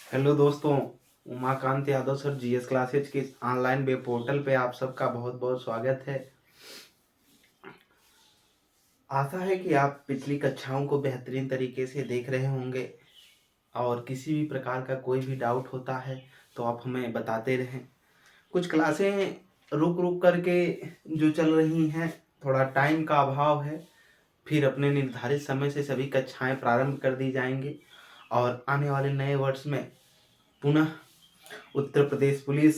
Hello दोस्तों। Umakant Yadav sir GS classes के online web portal पे आप सबका बहुत बहुत स्वागत है। आशा है कि आप पिछली कक्षाओं को बेहतरीन तरीके से देख रहे होंगे और किसी भी प्रकार का कोई भी डाउट होता है तो आप हमें बताते रहें। कुछ क्लासें रुक रुक करके जो चल रही हैं, थोड़ा टाइम का अभाव है। फिर अपने निर्धारित समय से सभी कक्षाएं प्रारंभ कर दी जाएंगी और आने वाले नए वर्ष में पुनः उत्तर प्रदेश पुलिस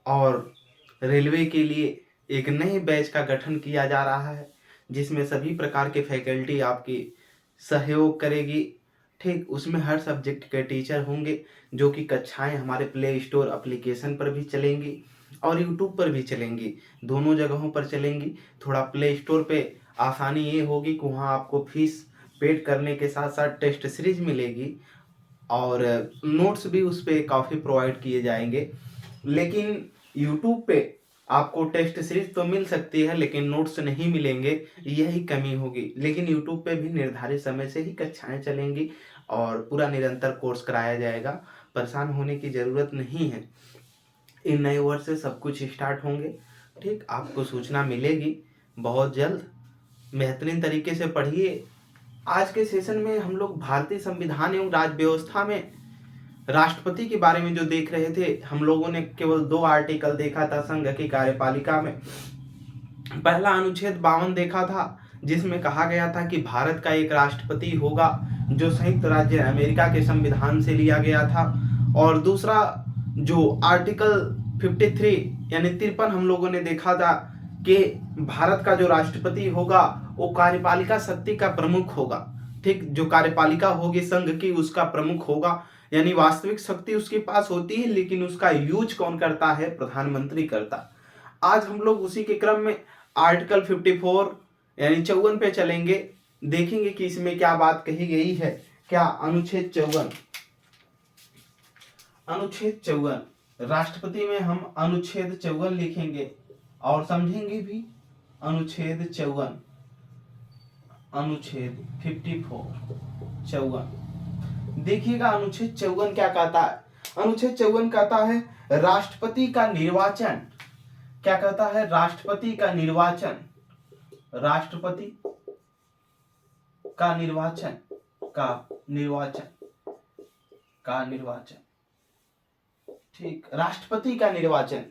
और रेलवे के लिए एक नए बैच का गठन किया जा रहा है, जिसमें सभी प्रकार के फैकल्टी आपकी सहयोग करेगी। ठीक, उसमें हर सब्जेक्ट के टीचर होंगे जो कि कक्षाएं हमारे प्ले स्टोर एप्लीकेशन पर भी चलेंगी और यूट्यूब पर भी चलेंगी, दोनों जगहों पर चलेंगी। थोड़ा प्ले स्टोर पे आसानी ये होगी कि वहाँ आपको फीस पेड करने के साथ साथ टेस्ट सीरीज मिलेगी और नोट्स भी उस पर काफ़ी प्रोवाइड किए जाएंगे। लेकिन यूट्यूब पे आपको टेस्ट सीरीज तो मिल सकती है लेकिन नोट्स नहीं मिलेंगे, यही कमी होगी। लेकिन यूट्यूब पे भी निर्धारित समय से ही कक्षाएं चलेंगी और पूरा निरंतर कोर्स कराया जाएगा। परेशान होने की ज़रूरत नहीं है। इन नए वर्ष से सब कुछ स्टार्ट होंगे। ठीक, आपको सूचना मिलेगी बहुत जल्द। बेहतरीन तरीके से पढ़िए। आज के सेशन में हम लोग भारतीय संविधान एवं राज्य व्यवस्था में राष्ट्रपति के बारे में जो देख रहे थे, हम लोगों ने केवल 2 आर्टिकल देखा था संघ की कार्यपालिका में। पहला अनुच्छेद 52 देखा था, जिसमें कहा गया था कि भारत का एक राष्ट्रपति होगा जो संयुक्त राज्य अमेरिका के संविधान से लिया गया था। और दूसरा जो आर्टिकल 53 यानी 53 हम लोगों ने देखा था कि भारत का जो राष्ट्रपति होगा वो कार्यपालिका शक्ति का प्रमुख होगा। ठीक, जो कार्यपालिका होगी संघ की उसका प्रमुख होगा, यानी वास्तविक शक्ति उसके पास होती है लेकिन उसका यूज कौन करता है? प्रधानमंत्री करता। आज हम लोग उसी के क्रम में आर्टिकल 54 यानी 54 पे चलेंगे, देखेंगे कि इसमें क्या बात कही गई है। क्या अनुच्छेद 54, अनुच्छेद 54 राष्ट्रपति में हम अनुच्छेद 54 लिखेंगे और समझेंगे भी। अनुच्छेद 54, अनुच्छेद 54 54 देखिएगा अनुच्छेद 54 क्या कहता है। अनुच्छेद 54 कहता है राष्ट्रपति का निर्वाचन। क्या कहता है? राष्ट्रपति का निर्वाचन, राष्ट्रपति का निर्वाचन, का निर्वाचन, का निर्वाचन। ठीक, राष्ट्रपति का निर्वाचन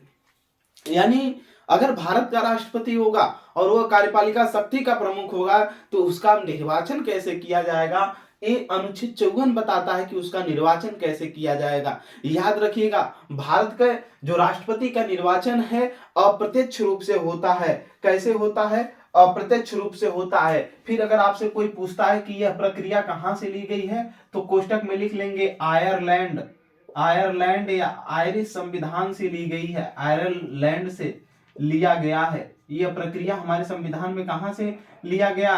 यानी अगर भारत का राष्ट्रपति होगा और वह कार्यपालिका शक्ति का प्रमुख होगा तो उसका निर्वाचन कैसे किया जाएगा, ये अनुच्छेद 54 बताता है कि उसका निर्वाचन कैसे किया जाएगा। याद रखिएगा, भारत का जो राष्ट्रपति का निर्वाचन है अप्रत्यक्ष रूप से होता है। कैसे होता है? अप्रत्यक्ष रूप से होता है। फिर अगर आपसे कोई पूछता है कि यह प्रक्रिया कहां से ली गई है तो कोष्टक में लिख लेंगे आयरलैंड, आयरलैंड या आयरिश संविधान से ली गई है, आयरलैंड से लिया गया है। यह प्रक्रिया हमारे संविधान में कहां से लिया गया?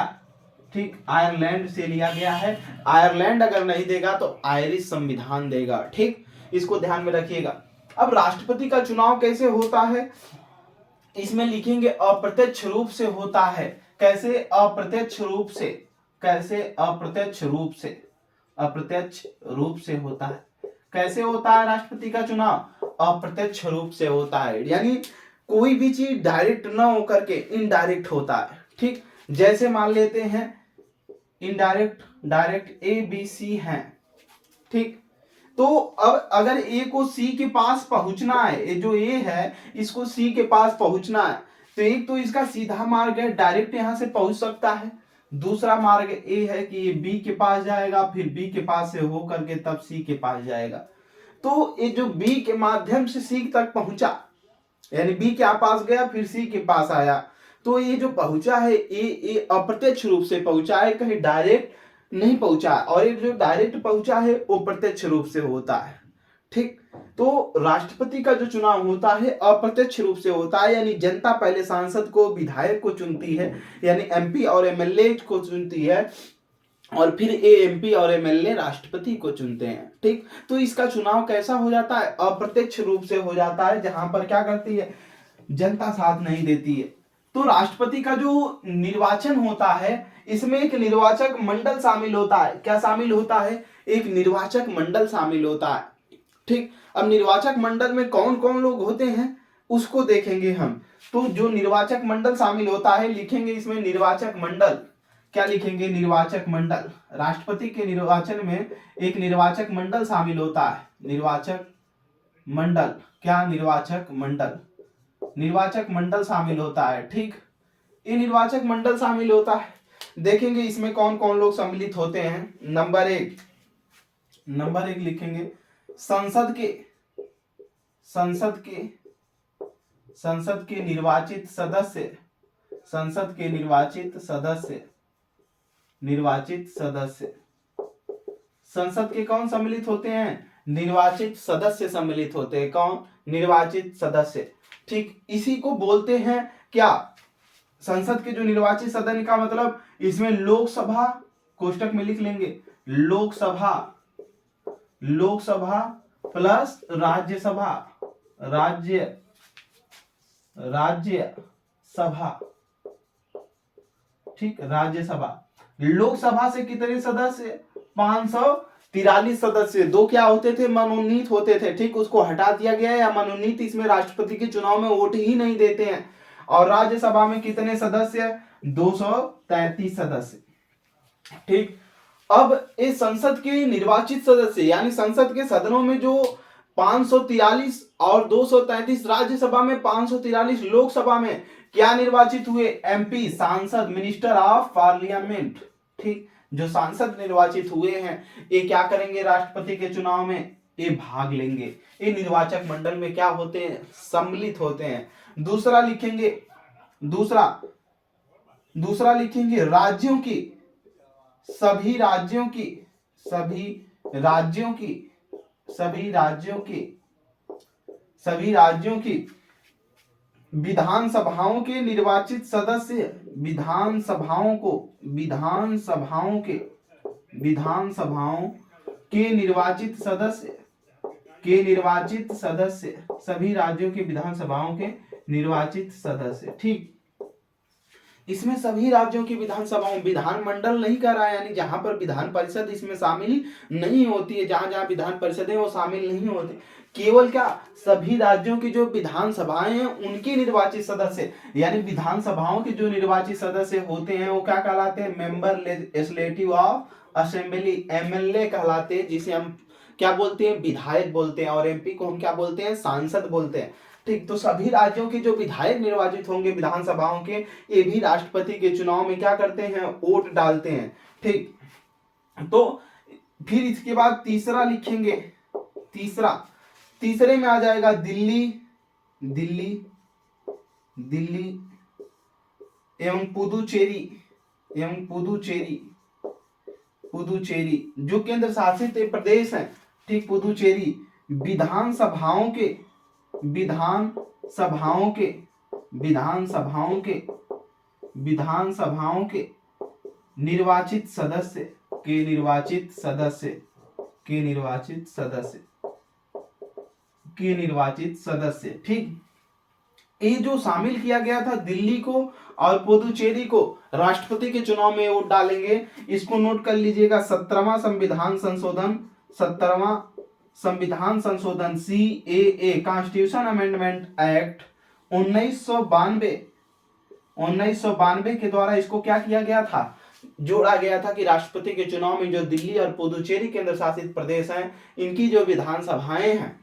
ठीक, आयरलैंड से लिया गया है। आयरलैंड अगर नहीं देगा तो आयरिश संविधान देगा। ठीक, इसको ध्यान में रखिएगा। अब राष्ट्रपति का चुनाव कैसे होता है, इसमें लिखेंगे अप्रत्यक्ष रूप से होता है। कैसे? अप्रत्यक्ष रूप से। कैसे? अप्रत्यक्ष रूप से, अप्रत्यक्ष रूप से होता है। कैसे होता है राष्ट्रपति का चुनाव? अप्रत्यक्ष रूप से होता है, यानी कोई भी चीज डायरेक्ट ना होकर के इनडायरेक्ट होता है। ठीक, जैसे मान लेते हैं indirect, direct A B C हैं। ठीक, तो अब अगर ए को सी के पास पहुंचना है, ये जो ए है इसको सी के पास पहुंचना है, तो एक तो इसका सीधा मार्ग है, डायरेक्ट यहां से पहुंच सकता है। दूसरा मार्ग ए है कि ये बी के पास जाएगा, फिर बी के पास से हो करके तब सी के पास जाएगा। तो ये जो बी के माध्यम से सी तक पहुंचा, यानी बी के पास गया फिर सी के पास आया, तो ये जो पहुंचा है ये अप्रत्यक्ष रूप से पहुंचा है, कहीं डायरेक्ट नहीं पहुंचा। और ये जो डायरेक्ट पहुंचा है वो प्रत्यक्ष रूप से होता है। ठीक, तो राष्ट्रपति का जो चुनाव होता है अप्रत्यक्ष रूप से होता है, यानी जनता पहले सांसद को, विधायक को चुनती है, यानी एमपी और एमएलए को चुनती है और फिर ये एमपी और एमएलए राष्ट्रपति को चुनते हैं। ठीक, तो इसका चुनाव कैसा हो जाता है? अप्रत्यक्ष रूप से हो जाता है, जहां पर क्या करती है? जनता साथ नहीं देती है। तो राष्ट्रपति का जो निर्वाचन होता है इसमें एक निर्वाचक मंडल शामिल होता है। क्या शामिल होता है? एक निर्वाचक मंडल शामिल होता है। ठीक, अब निर्वाचक मंडल में कौन कौन लोग होते हैं उसको देखेंगे हम। तो जो निर्वाचक मंडल शामिल होता है, लिखेंगे इसमें निर्वाचक मंडल। क्या लिखेंगे? निर्वाचक मंडल। राष्ट्रपति के निर्वाचन में एक निर्वाचक मंडल शामिल होता है। निर्वाचक मंडल, क्या? निर्वाचक मंडल। निर्वाचक मंडल शामिल होता है। ठीक, ये निर्वाचक मंडल शामिल होता है। देखेंगे इसमें कौन कौन लोग सम्मिलित होते हैं। नंबर एक लिखेंगे संसद के निर्वाचित सदस्य। संसद के निर्वाचित सदस्य। संसद के कौन सम्मिलित होते हैं? निर्वाचित सदस्य सम्मिलित होते हैं। कौन? निर्वाचित सदस्य। ठीक, इसी को बोलते हैं क्या? संसद के जो निर्वाचित सदन का मतलब इसमें लोकसभा, कोष्टक में लिख लेंगे लोकसभा प्लस राज्यसभा, राज्यसभा। ठीक, राज्यसभा। लोकसभा से कितने सदस्य? 543 सदस्य। दो क्या होते थे? मनोनीत होते थे। ठीक, उसको हटा दिया गया है, या मनोनीत इसमें राष्ट्रपति के चुनाव में वोट ही नहीं देते हैं। और राज्यसभा में कितने सदस्य? 233 सदस्य। ठीक, अब इस संसद के निर्वाचित सदस्य यानी संसद के सदनों में जो 543 और 233 राज्यसभा में 543 लोकसभा में क्या निर्वाचित हुए? एमपी, सांसद, मिनिस्टर ऑफ पार्लियामेंट। ठीक, जो सांसद निर्वाचित हुए हैं ये क्या करेंगे? राष्ट्रपति के चुनाव में ये भाग लेंगे। ये निर्वाचक मंडल में क्या होते हैं? सम्मिलित होते हैं। दूसरा लिखेंगे राज्यों की, सभी राज्यों की विधानसभाओं के निर्वाचित सदस्य। विधानसभाओं के निर्वाचित सदस्य। सभी राज्यों के विधानसभाओं के निर्वाचित सदस्य। ठीक, इसमें सभी राज्यों की विधानसभाओं, विधानमंडल नहीं कर रहा है, यानी जहां पर विधान परिषद इसमें शामिल नहीं होती है, जहां जहां विधान परिषद है वो शामिल नहीं होती। केवल क्या? सभी राज्यों की जो विधानसभाएं हैं उनके निर्वाचित सदस्य, यानी विधानसभाओं के जो निर्वाचित सदस्य होते हैं वो क्या कहलाते हैं? Member legislative of assembly, MLA कहलाते हैं, जिसे हम क्या बोलते हैं? विधायक बोलते हैं। और एमपी को हम क्या बोलते हैं? सांसद बोलते हैं। ठीक, तो सभी राज्यों के जो विधायक निर्वाचित होंगे विधानसभाओं के, ये भी राष्ट्रपति के चुनाव में क्या करते हैं? वोट डालते हैं। ठीक, तो फिर इसके बाद तीसरा लिखेंगे। तीसरे में आ जाएगा दिल्ली एवं पुदुचेरी जो केंद्र शासित प्रदेश हैं। ठीक, पुदुचेरी विधानसभाओं के निर्वाचित सदस्य। ठीक, ये जो शामिल किया गया था दिल्ली को और पुदुचेरी को राष्ट्रपति के चुनाव में वोट डालेंगे, इसको नोट कर लीजिएगा। 17वां संविधान संशोधन CAA, कॉन्स्टिट्यूशन अमेंडमेंट एक्ट 1992 के द्वारा इसको क्या किया गया था? जोड़ा गया था कि राष्ट्रपति के चुनाव में जो दिल्ली और पुदुचेरी केंद्र शासित प्रदेश हैं, इनकी जो विधानसभाएं हैं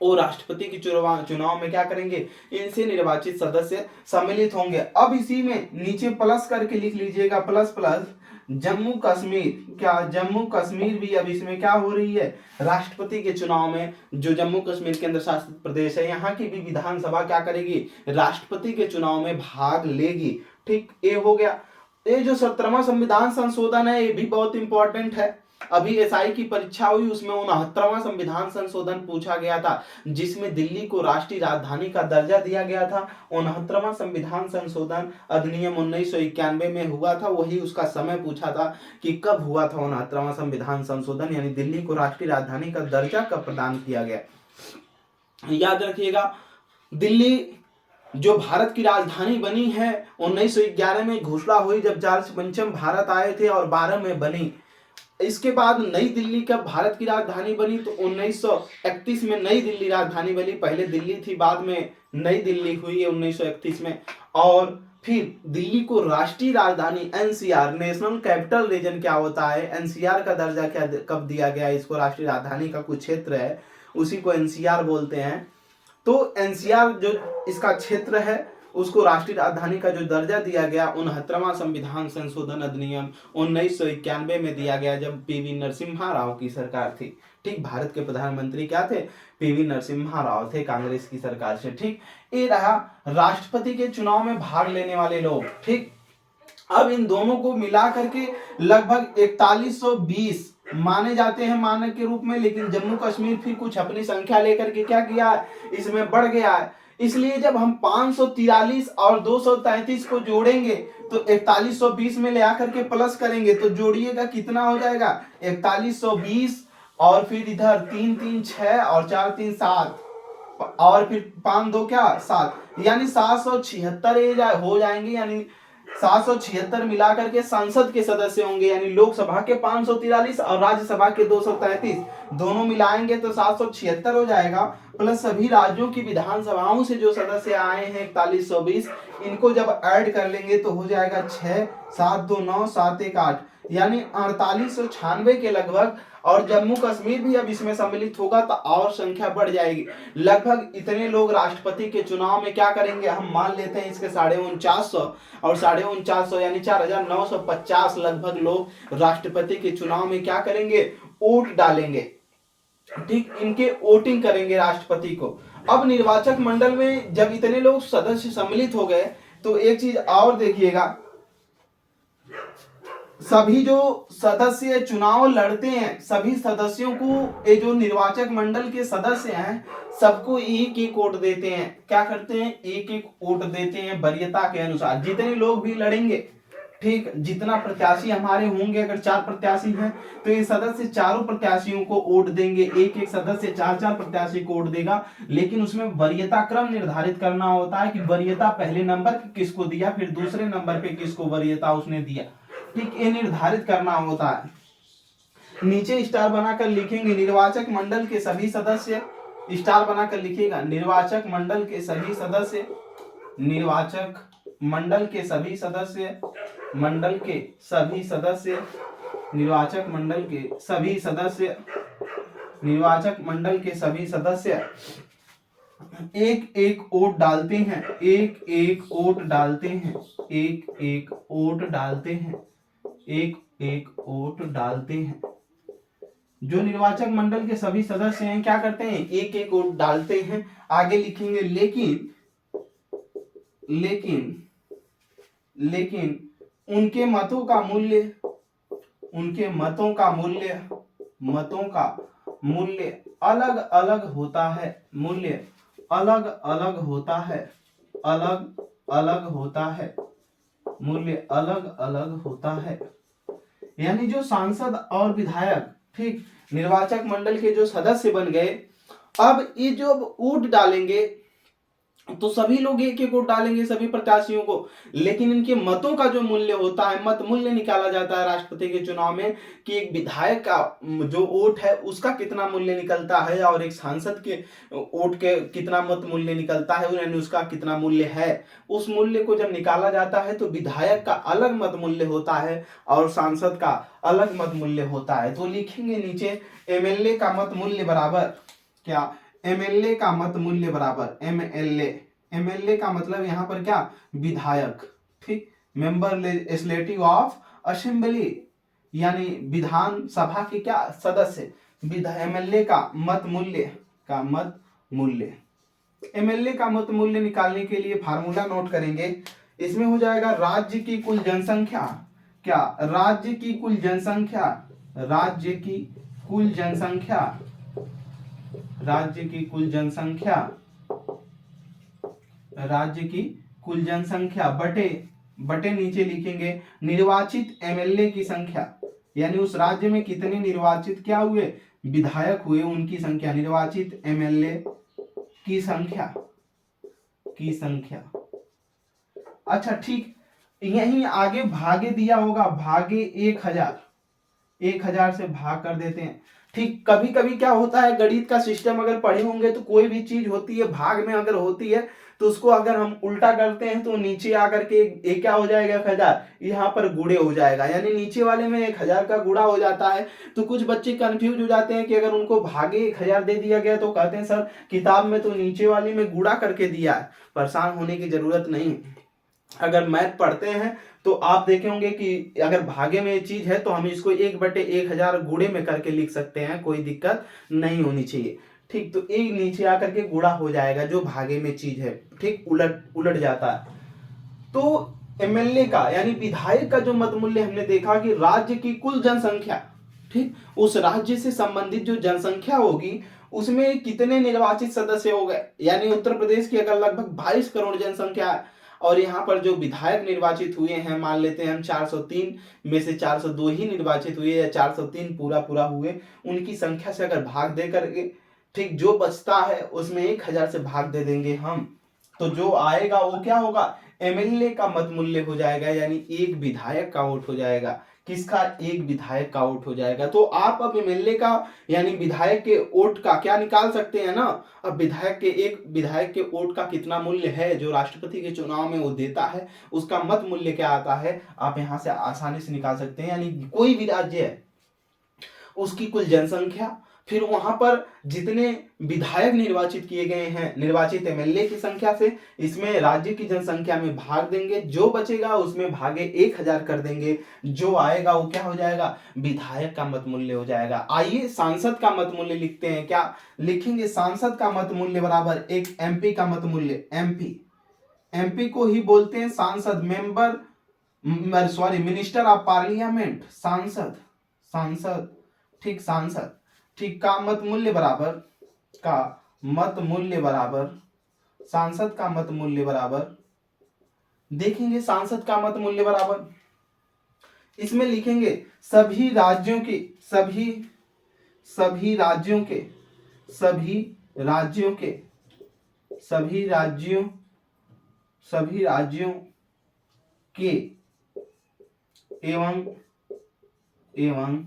वो राष्ट्रपति के चुनाव में क्या करेंगे? इनसे निर्वाचित सदस्य सम्मिलित होंगे। अब इसी में नीचे प्लस करके लिख लीजिएगा, प्लस जम्मू कश्मीर। क्या? जम्मू कश्मीर भी अब इसमें क्या हो रही है? राष्ट्रपति के चुनाव में जो जम्मू कश्मीर केंद्र शासित प्रदेश है, यहाँ की भी विधानसभा क्या करेगी? राष्ट्रपति के चुनाव में भाग लेगी। ठीक, ये हो गया। ये जो 17वां संविधान संशोधन है ये भी बहुत इंपॉर्टेंट है। अभी एसआई की परीक्षा हुई, उसमें 69वां संविधान संशोधन पूछा गया था, जिसमें दिल्ली को राष्ट्रीय राजधानी का दर्जा दिया गया था। 69वां संविधान संशोधन अधिनियम 1991 में हुआ था। वही उसका समय पूछा था कि कब हुआ था 69वां संविधान संशोधन, यानी दिल्ली को राष्ट्रीय राजधानी का दर्जा कब प्रदान किया गया। याद रखिएगा, दिल्ली जो भारत की राजधानी बनी है 1911 में घोषणा हुई जब जॉर्ज पंचम भारत आए थे और 12 में बनी। इसके बाद नई दिल्ली कब भारत की राजधानी बनी तो 1931 में नई दिल्ली राजधानी बनी। पहले दिल्ली थी, बाद में नई दिल्ली हुई है 1931 में। और फिर दिल्ली को राष्ट्रीय राजधानी एनसीआर, नेशनल कैपिटल रीजन क्या होता है, एनसीआर का दर्जा क्या कब दिया गया, इसको राष्ट्रीय राजधानी का कुछ क्षेत्र है उसी को एनसीआर बोलते हैं। तो एनसीआर जो इसका क्षेत्र है उसको राष्ट्रीय राजधानी का जो दर्जा दिया गया 69वां संविधान संशोधन अधिनियम 1991 में दिया गया, जब पीवी नरसिम्हा राव की सरकार थी। ठीक, भारत के प्रधानमंत्री क्या थे, पीवी नरसिम्हा राव थे, कांग्रेस की सरकार से। ठीक, ये रहा राष्ट्रपति के चुनाव में भाग लेने वाले लोग। ठीक, अब इन दोनों को मिला करके लगभग 4120 माने जाते हैं मानक के रूप में, लेकिन जम्मू कश्मीर फिर कुछ अपनी संख्या लेकर के क्या किया है, इसमें बढ़ गया है। इसलिए जब हम 543 और 233 को जोड़ेंगे तो 4120 में ले आकर के प्लस करेंगे तो जोड़िएगा कितना हो जाएगा 4120, और फिर इधर 3 3 6 और 4 3 7 और फिर 5 2 क्या 7, यानी 776 हो जाएंगे। यानी 776 मिलाकर के संसद के सदस्य होंगे, यानी लोकसभा के 543 और राज्यसभा के 233, दोनों मिलाएंगे तो 776 हो जाएगा। प्लस सभी राज्यों की विधानसभाओं से जो सदस्य आए हैं 4120, इनको जब ऐड कर लेंगे तो हो जाएगा 6 7 2 9 7 1 8, यानी 4896 के लगभग। और जम्मू कश्मीर भी अब इसमें सम्मिलित होगा तो और संख्या बढ़ जाएगी। लगभग इतने लोग राष्ट्रपति के चुनाव में क्या करेंगे, हम मान लेते हैं इसके 450 और 450 यानी 4950 लगभग लोग राष्ट्रपति के चुनाव में क्या करेंगे, वोट डालेंगे। ठीक, इनके वोटिंग करेंगे राष्ट्रपति को। अब निर्वाचक मंडल में जब इतने लोग सदस्य सम्मिलित हो गए तो एक चीज और देखिएगा, सभी जो सदस्य चुनाव लड़ते हैं सभी सदस्यों को, ये जो निर्वाचक मंडल के सदस्य हैं सबको एक एक वोट देते हैं। क्या करते हैं, एक एक वोट देते हैं वरीयता के अनुसार, जितने लोग भी लड़ेंगे। ठीक, जितना प्रत्याशी हमारे होंगे, अगर 4 प्रत्याशी हैं तो ये सदस्य चारों प्रत्याशियों को वोट देंगे, एक एक सदस्य 4 प्रत्याशी को वोट देगा। लेकिन उसमें वरीयता क्रम निर्धारित करना होता है कि वरीयता पहले नंबर पे किसको दिया, फिर दूसरे नंबर पे किसको वरीयता उसने दिया। ठीक, ये निर्धारित करना होता है। नीचे स्टार बनाकर लिखेंगे निर्वाचक मंडल के सभी सदस्य, स्टार बनाकर लिखिएगा निर्वाचक मंडल के सभी सदस्य, निर्वाचक मंडल के सभी सदस्य, मंडल के सभी सदस्य, निर्वाचक मंडल के सभी सदस्य, निर्वाचक मंडल के सभी सदस्य एक एक वोट डालते हैं, एक एक वोट डालते हैं, एक एक वोट डालते हैं, एक एक वोट डालते हैं। जो निर्वाचक मंडल के सभी सदस्य हैं क्या करते हैं, एक एक वोट डालते हैं। आगे लिखेंगे लेकिन लेकिन लेकिन उनके मतों का मूल्य, उनके मतों का मूल्य, मतों का मूल्य अलग अलग होता है, मूल्य अलग अलग होता है, अलग अलग होता है, मूल्य अलग अलग होता है। यानी जो सांसद और विधायक, ठीक, निर्वाचक मंडल के जो सदस्य बन गए, अब ये जो वोट डालेंगे तो सभी लोग एक एक वोट डालेंगे सभी प्रत्याशियों को, लेकिन इनके मतों का जो मूल्य होता है, मत मूल्य निकाला जाता है राष्ट्रपति के चुनाव में कि एक विधायक का जो वोट है उसका कितना मूल्य निकलता है और एक सांसद के वोट के कितना मत मूल्य निकलता है, यानी उसका कितना मूल्य है। उस मूल्य को जब निकाला जाता है तो विधायक का अलग मत मूल्य होता है और सांसद का अलग मत मूल्य होता है। तो लिखेंगे नीचे एमएलए का मत मूल्य बराबर क्या, एमएलए का मत मूल्य बराबर एमएलए, एमएलए का मतलब यहां पर क्या, विधायक। ठीक, मेंबर लेजिस्लेटिव ऑफ असेंबली, यानी विधान सभा के क्या सदस्य, एमएलए का मत मूल्य, का मत मूल्य। एमएलए का मत मूल्य निकालने के लिए फार्मूला नोट करेंगे। इसमें हो जाएगा राज्य की कुल जनसंख्या, क्या, राज्य की कुल जनसंख्या, राज्य की कुल जनसंख्या, राज्य की कुल जनसंख्या, राज्य की कुल जनसंख्या बटे, बटे नीचे लिखेंगे निर्वाचित एमएलए की संख्या, यानी उस राज्य में कितने निर्वाचित क्या हुए, विधायक हुए, उनकी संख्या, निर्वाचित एमएलए की संख्या, की संख्या। अच्छा ठीक, यहीं आगे भागे दिया होगा, भागे 1000, 1000 से भाग कर देते हैं। ठीक, कभी कभी क्या होता है, गणित का सिस्टम अगर पढ़े होंगे तो कोई भी चीज होती है भाग में अगर होती है तो उसको अगर हम उल्टा करते हैं तो नीचे आकर के एक क्या हो जाएगा, 1000, यहाँ पर गुणे हो जाएगा, यानी नीचे वाले में 1000 का गुणा हो जाता है। तो कुछ बच्चे कंफ्यूज हो जाते हैं कि अगर उनको भागे 1000 दे दिया गया तो कहते हैं सर किताब में तो नीचे वाले में गुणा करके दिया है। परेशान होने की जरूरत नहीं। अगर मैथ पढ़ते हैं तो आप देखे होंगे कि अगर भागे में ये चीज है तो हम इसको 1/1000 गुणे में करके लिख सकते हैं, कोई दिक्कत नहीं होनी चाहिए। ठीक, तो एक नीचे आकर के गुणा हो जाएगा जो भागे में चीज है, ठीक, उलट उलट जाता है। तो एमएलए का यानी विधायक का जो मत मूल्य हमने देखा कि राज्य की कुल जनसंख्या, ठीक, उस राज्य से संबंधित जो जनसंख्या होगी उसमें कितने निर्वाचित सदस्य हो गए, यानी उत्तर प्रदेश की अगर लगभग 22 करोड़ जनसंख्या है और यहाँ पर जो विधायक निर्वाचित हुए हैं मान लेते हैं हम 403 में से 402 ही निर्वाचित हुए या 403 पूरा पूरा हुए, उनकी संख्या से अगर भाग दे करके, ठीक, जो बचता है उसमें 1000 से भाग दे देंगे हम, तो जो आएगा वो क्या होगा, एमएलए का मत मूल्य हो जाएगा, यानी एक विधायक का वोट हो जाएगा। किसका, एक विधायक का वोट हो जाएगा। तो आप अब एमएलए का यानी विधायक के वोट का क्या निकाल सकते हैं ना, अब विधायक के एक विधायक के वोट का कितना मूल्य है जो राष्ट्रपति के चुनाव में वो देता है, उसका मत मूल्य क्या आता है, आप यहां से आसानी से निकाल सकते हैं। यानी कोई भी राज्य है उसकी कुल जनसंख्या, फिर वहां पर जितने विधायक निर्वाचित किए गए हैं निर्वाचित एमएलए की संख्या से, इसमें राज्य की जनसंख्या में भाग देंगे, जो बचेगा उसमें भागे 1000 कर देंगे, जो आएगा वो क्या हो जाएगा, विधायक का मत मूल्य हो जाएगा। आइए सांसद का मत मूल्य लिखते हैं। क्या लिखेंगे, सांसद का मत मूल्य बराबर एक एमपी का मत मूल्य, एमपी को ही बोलते हैं सांसद, मिनिस्टर ऑफ पार्लियामेंट, सांसद, ठीक, सांसद, ठीक, का मत मूल्य बराबर सांसद का मत मूल्य बराबर, देखेंगे सांसद का मत मूल्य बराबर, इसमें लिखेंगे सभी राज्यों के एवं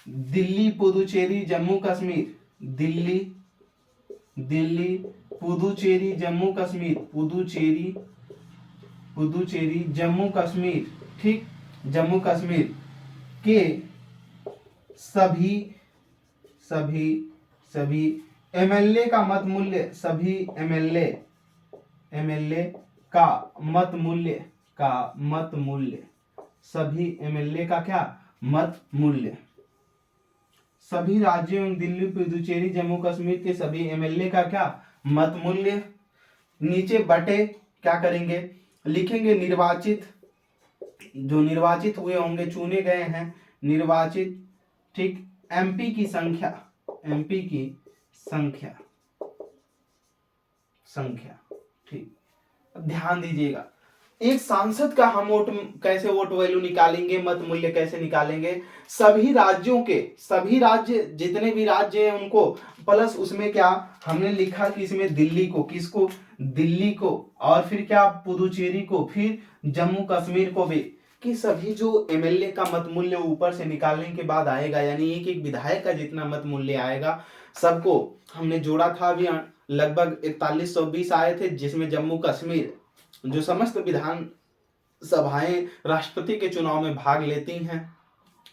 दिल्ली, पुदुचेरी, जम्मू कश्मीर, दिल्ली, पुदुचेरी, जम्मू कश्मीर, ठीक, जम्मू कश्मीर के सभी एमएलए का मत मूल्य, सभी एमएलए का मत मूल्य, सभी एमएलए का क्या मत मूल्य, सभी राज्यों एवं दिल्ली, पुदुचेरी, जम्मू कश्मीर के सभी एमएलए का क्या मत मूल्य, नीचे बटे क्या करेंगे, लिखेंगे निर्वाचित, जो निर्वाचित हुए होंगे, चुने गए हैं निर्वाचित, ठीक, एमपी की संख्या, ठीक। ध्यान दीजिएगा, एक सांसद का हम कैसे वोट वैल्यू निकालेंगे, मत मूल्य कैसे निकालेंगे, सभी राज्य जितने भी राज्य हैं उनको प्लस उसमें क्या हमने लिखा कि इसमें दिल्ली को और फिर क्या पुदुचेरी को, फिर जम्मू कश्मीर को भी, कि सभी जो एमएलए का मत मूल्य ऊपर से निकालने के बाद आएगा, यानी एक एक विधायक का जितना मत मूल्य आएगा सबको हमने जोड़ा था, अभी लगभग 4120 आए थे, जिसमें जम्मू कश्मीर जो समस्त विधान सभाएं राष्ट्रपति के चुनाव में भाग लेती हैं,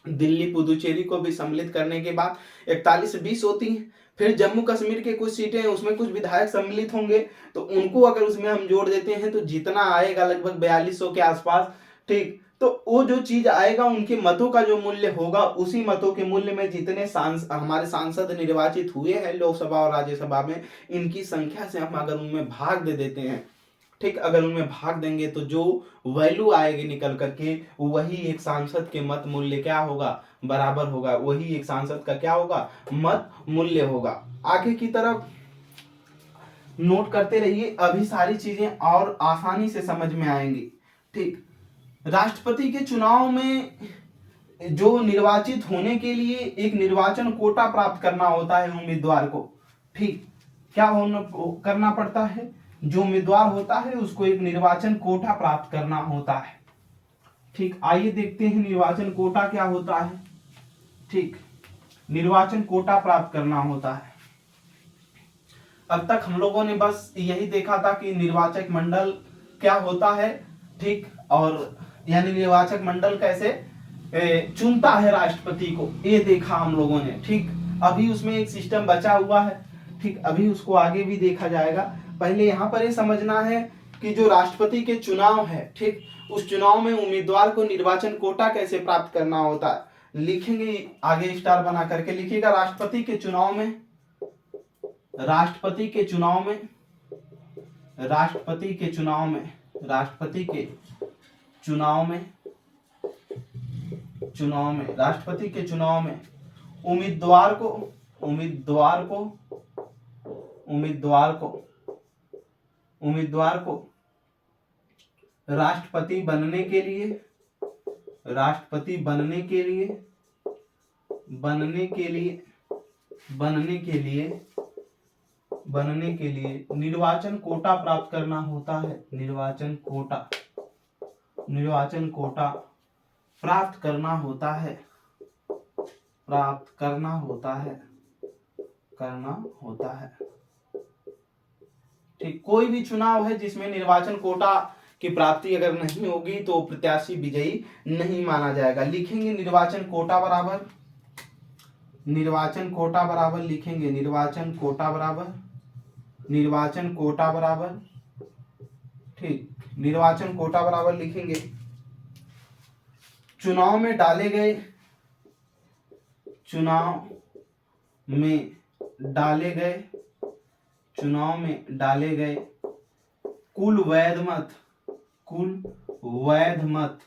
दिल्ली, पुदुचेरी को भी सम्मिलित करने के बाद 4120 होती हैं, फिर जम्मू कश्मीर के कुछ सीटें हैं उसमें कुछ विधायक सम्मिलित होंगे, तो उनको अगर उसमें हम जोड़ देते हैं तो जितना आएगा लगभग 4200 के आसपास, ठीक। तो वो जो चीज आएगा उनके मतों का जो मूल्य होगा, उसी मतों के मूल्य में जितने हमारे सांसद निर्वाचित हुए हैं लोकसभा और राज्यसभा में, इनकी संख्या से हम अगर उनमें भाग दे देते हैं, ठीक, अगर उनमें भाग देंगे तो जो वैल्यू आएगी निकल करके वही एक सांसद के मत मूल्य क्या होगा, बराबर होगा, वही एक सांसद का क्या होगा, मत मूल्य होगा। आगे की तरफ नोट करते रहिए, अभी सारी चीजें और आसानी से समझ में आएंगी, ठीक। राष्ट्रपति के चुनाव में जो निर्वाचित होने के लिए एक निर्वाचन कोटा प्राप्त करना होता है उम्मीदवार को, ठीक, क्या करना पड़ता है, जो उम्मीदवार होता है उसको एक निर्वाचन कोटा प्राप्त करना होता है। ठीक, आइए देखते हैं निर्वाचन कोटा क्या होता है। ठीक, निर्वाचन कोटा प्राप्त करना होता है। अब तक हम लोगों ने बस यही देखा था कि निर्वाचक मंडल क्या होता है, ठीक, और यानी निर्वाचक मंडल कैसे चुनता है राष्ट्रपति को, ये देखा हम लोगों ने। ठीक, अभी उसमें एक सिस्टम बचा हुआ है। ठीक, अभी उसको आगे भी देखा जाएगा। पहले यहाँ पर ये समझना है कि जो राष्ट्रपति के चुनाव है, ठीक, उस चुनाव में उम्मीदवार को निर्वाचन कोटा कैसे प्राप्त करना होता है। लिखेंगे आगे स्टार बना करके लिखिएगा, राष्ट्रपति के चुनाव में, राष्ट्रपति के चुनाव में, राष्ट्रपति के चुनाव में, राष्ट्रपति के चुनाव में, चुनाव में, राष्ट्रपति के चुनाव में उम्मीदवार को, उम्मीदवार को, उम्मीदवार को, उम्मीदवार को राष्ट्रपति बनने के लिए, राष्ट्रपति बनने के लिए, बनने के लिए, बनने के लिए, बनने के लिए निर्वाचन कोटा प्राप्त करना होता है। निर्वाचन कोटा, निर्वाचन कोटा प्राप्त करना होता है, प्राप्त करना होता है, करना होता है। ठीक, कोई भी चुनाव है जिसमें निर्वाचन कोटा की प्राप्ति अगर नहीं होगी तो प्रत्याशी विजयी नहीं माना जाएगा। लिखेंगे निर्वाचन कोटा बराबर, निर्वाचन कोटा बराबर लिखेंगे, निर्वाचन कोटा बराबर, निर्वाचन कोटा बराबर, ठीक, निर्वाचन कोटा बराबर लिखेंगे चुनाव में डाले गए, चुनाव में डाले गए, चुनाव में डाले गए कुल वैध मत, कुल वैध मत,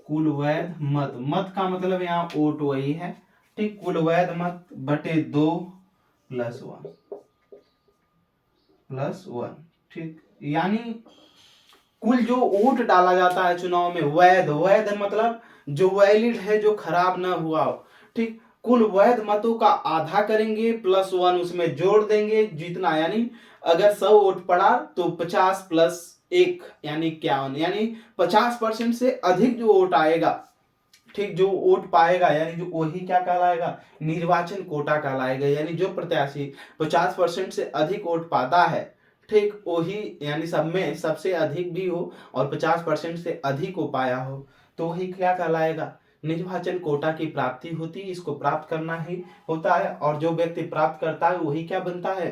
कुल वैध मत, मत का मतलब यहाँ वोट वही है। ठीक, कुल वैध मत बटे 2 + 1 + 1। ठीक, यानी कुल जो वोट डाला जाता है चुनाव में, वैध, वैध मतलब जो वैलिड है, जो खराब ना हुआ हो। ठीक, कुल वैध मतों का आधा करेंगे +1 उसमें जोड़ देंगे जितना, यानी अगर 100 वोट पड़ा तो 50 + 1 यानी 51, यानी 50% से अधिक जो वोट आएगा, ठीक, जो वोट पाएगा, यानी जो वही क्या कहलाएगा, निर्वाचन कोटा कहलाएगा। यानी जो प्रत्याशी 50% से अधिक वोट पाता है, ठीक, वही, यानी सब में सबसे अधिक भी हो और 50% से अधिक हो पाया हो, तो वही क्या कहलाएगा, निर्वाचन कोटा की प्राप्ति होती है। इसको प्राप्त करना ही होता है, और जो व्यक्ति प्राप्त करता है वही क्या बनता है,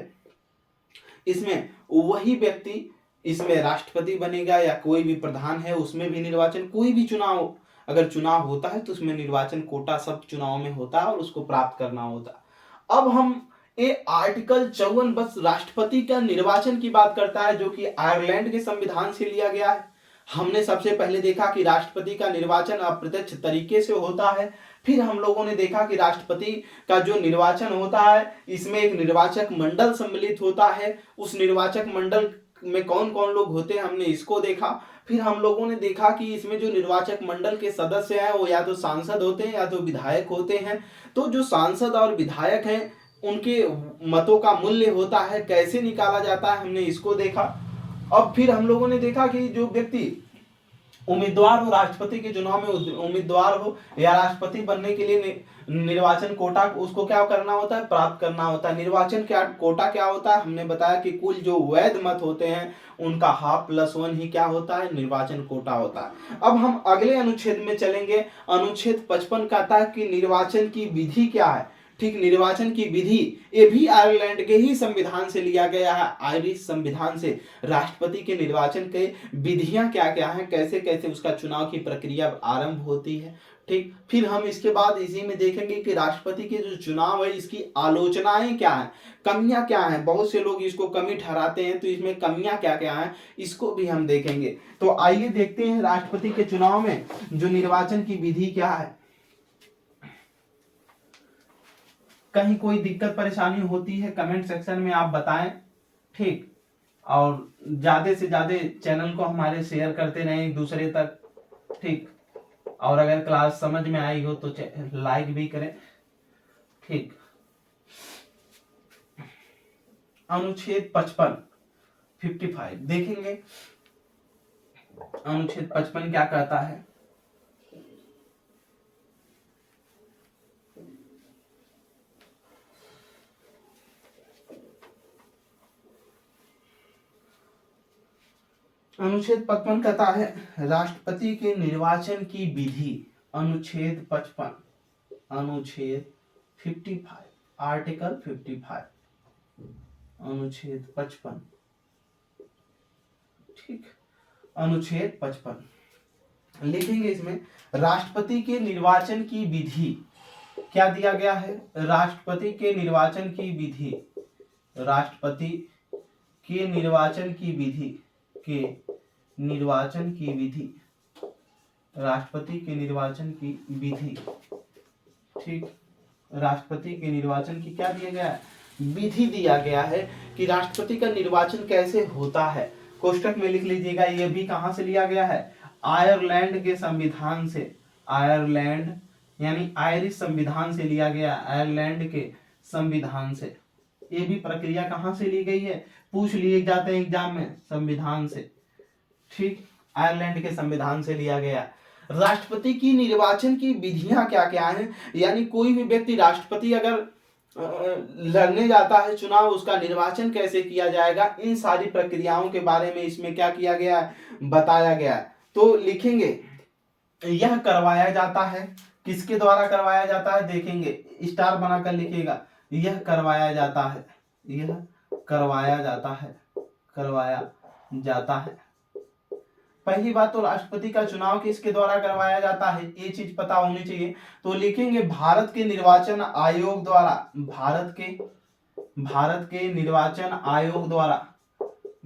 इसमें वही व्यक्ति इसमें राष्ट्रपति बनेगा, या कोई भी प्रधान है उसमें भी निर्वाचन, कोई भी चुनाव अगर चुनाव होता है तो उसमें निर्वाचन कोटा सब चुनाव में होता है और उसको प्राप्त करना होता है। अब हम ये आर्टिकल 54 बस राष्ट्रपति का निर्वाचन की बात करता है, जो कि आयरलैंड के संविधान से लिया गया है। हमने सबसे पहले देखा कि राष्ट्रपति का निर्वाचन अप्रत्यक्ष तरीके से होता है। फिर हम लोगों ने देखा कि राष्ट्रपति का जो निर्वाचन होता है, इसमें एक निर्वाचक मंडल सम्मिलित होता है। उस निर्वाचक मंडल में कौन कौन लोग होते हैं, हमने इसको देखा। फिर हम लोगों ने देखा कि इसमें जो निर्वाचक मंडल के सदस्य हैं वो या तो सांसद होते हैं या तो विधायक होते हैं। तो जो सांसद और विधायक हैं उनके मतों का मूल्य होता है, कैसे निकाला जाता है, हमने इसको देखा। अब फिर हम लोगों ने देखा कि जो व्यक्ति उम्मीदवार हो, राष्ट्रपति के चुनाव में उम्मीदवार हो या राष्ट्रपति बनने के लिए निर्वाचन कोटा उसको क्या करना होता है, प्राप्त करना होता है। निर्वाचन क्या कोटा क्या होता है, हमने बताया कि कुल जो वैध मत होते हैं उनका ½ + 1 ही क्या होता है, निर्वाचन कोटा होता है। अब हम अगले अनुच्छेद में चलेंगे। अनुच्छेद 55 कहता है कि निर्वाचन की विधि क्या है। ठीक, निर्वाचन की विधि ये भी आयरलैंड के ही संविधान से लिया गया है, आयरिश संविधान से। राष्ट्रपति के निर्वाचन के विधियां क्या क्या हैं, कैसे कैसे उसका चुनाव की प्रक्रिया आरंभ होती है। ठीक, फिर हम इसके बाद इसी में देखेंगे कि राष्ट्रपति के जो चुनाव है इसकी आलोचनाएं क्या है, कमियां क्या हैं। बहुत से लोग इसको कमी ठहराते हैं, तो इसमें कमियां क्या क्या हैं इसको भी हम देखेंगे। तो आइए देखते हैं राष्ट्रपति के चुनाव में जो निर्वाचन की विधि क्या है। कहीं कोई दिक्कत परेशानी होती है कमेंट सेक्शन में आप बताएं। ठीक, और ज्यादा से ज्यादा चैनल को हमारे शेयर करते रहें दूसरे तक। ठीक, और अगर क्लास समझ में आई हो तो लाइक भी करें। ठीक, अनुच्छेद 55 55 देखेंगे अनुच्छेद 55 क्या कहता है। अनुच्छेद 55 कहता है राष्ट्रपति के निर्वाचन की विधि। अनुच्छेद 55, अनुच्छेद 55, आर्टिकल 55, अनुच्छेद 55, ठीक, अनुच्छेद 55 लिखेंगे। इसमें राष्ट्रपति के निर्वाचन की विधि क्या दिया गया है। राष्ट्रपति के निर्वाचन की विधि, राष्ट्रपति के निर्वाचन की विधि, के निर्वाचन की विधि, राष्ट्रपति के निर्वाचन की विधि, ठीक, राष्ट्रपति के निर्वाचन की क्या दिया गया है, विधि दिया गया है कि राष्ट्रपति का निर्वाचन कैसे होता है। कोष्टक में लिख लीजिएगा, यह भी कहां से लिया गया है, आयरलैंड के संविधान से, आयरलैंड यानी आयरिश संविधान से लिया गया, आयरलैंड के संविधान से। ये भी प्रक्रिया कहां से ली गई है, पूछ लिए जाते हैं एग्जाम में, संविधान से, ठीक, आयरलैंड के संविधान से लिया गया। राष्ट्रपति की निर्वाचन की विधियां क्या क्या हैं, यानी कोई भी व्यक्ति राष्ट्रपति अगर लड़ने जाता है चुनाव, उसका निर्वाचन कैसे किया जाएगा, इन सारी प्रक्रियाओं के बारे में इसमें क्या किया गया है, बताया गया है। तो लिखेंगे यह करवाया जाता है, किसके द्वारा करवाया जाता है, देखेंगे स्टार बनाकर लिखिएगा, यह करवाया जाता है, यह करवाया जाता है, करवाया जाता है। पहली बात तो राष्ट्रपति का चुनाव किसके द्वारा करवाया जाता है, ये चीज पता होनी चाहिए। तो लिखेंगे भारत के निर्वाचन आयोग द्वारा, भारत के निर्वाचन आयोग द्वारा,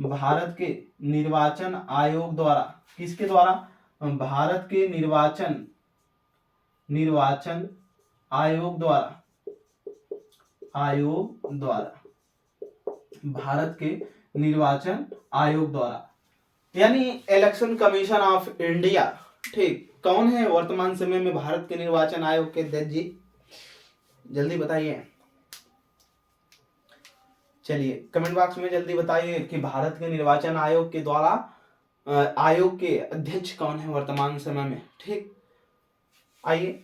भारत के निर्वाचन आयोग द्वारा, किसके द्वारा, भारत के निर्वाचन आयोग द्वारा, भारत के निर्वाचन आयोग द्वारा, यानी इलेक्शन कमीशन ऑफ इंडिया, ठीक। कौन है वर्तमान समय में भारत के निर्वाचन आयोग के अध्यक्ष जी, जल्दी बताइए, चलिए कमेंट बॉक्स में जल्दी बताइए कि भारत के निर्वाचन आयोग के द्वारा आयोग के अध्यक्ष कौन है वर्तमान समय में, ठीक। आइए,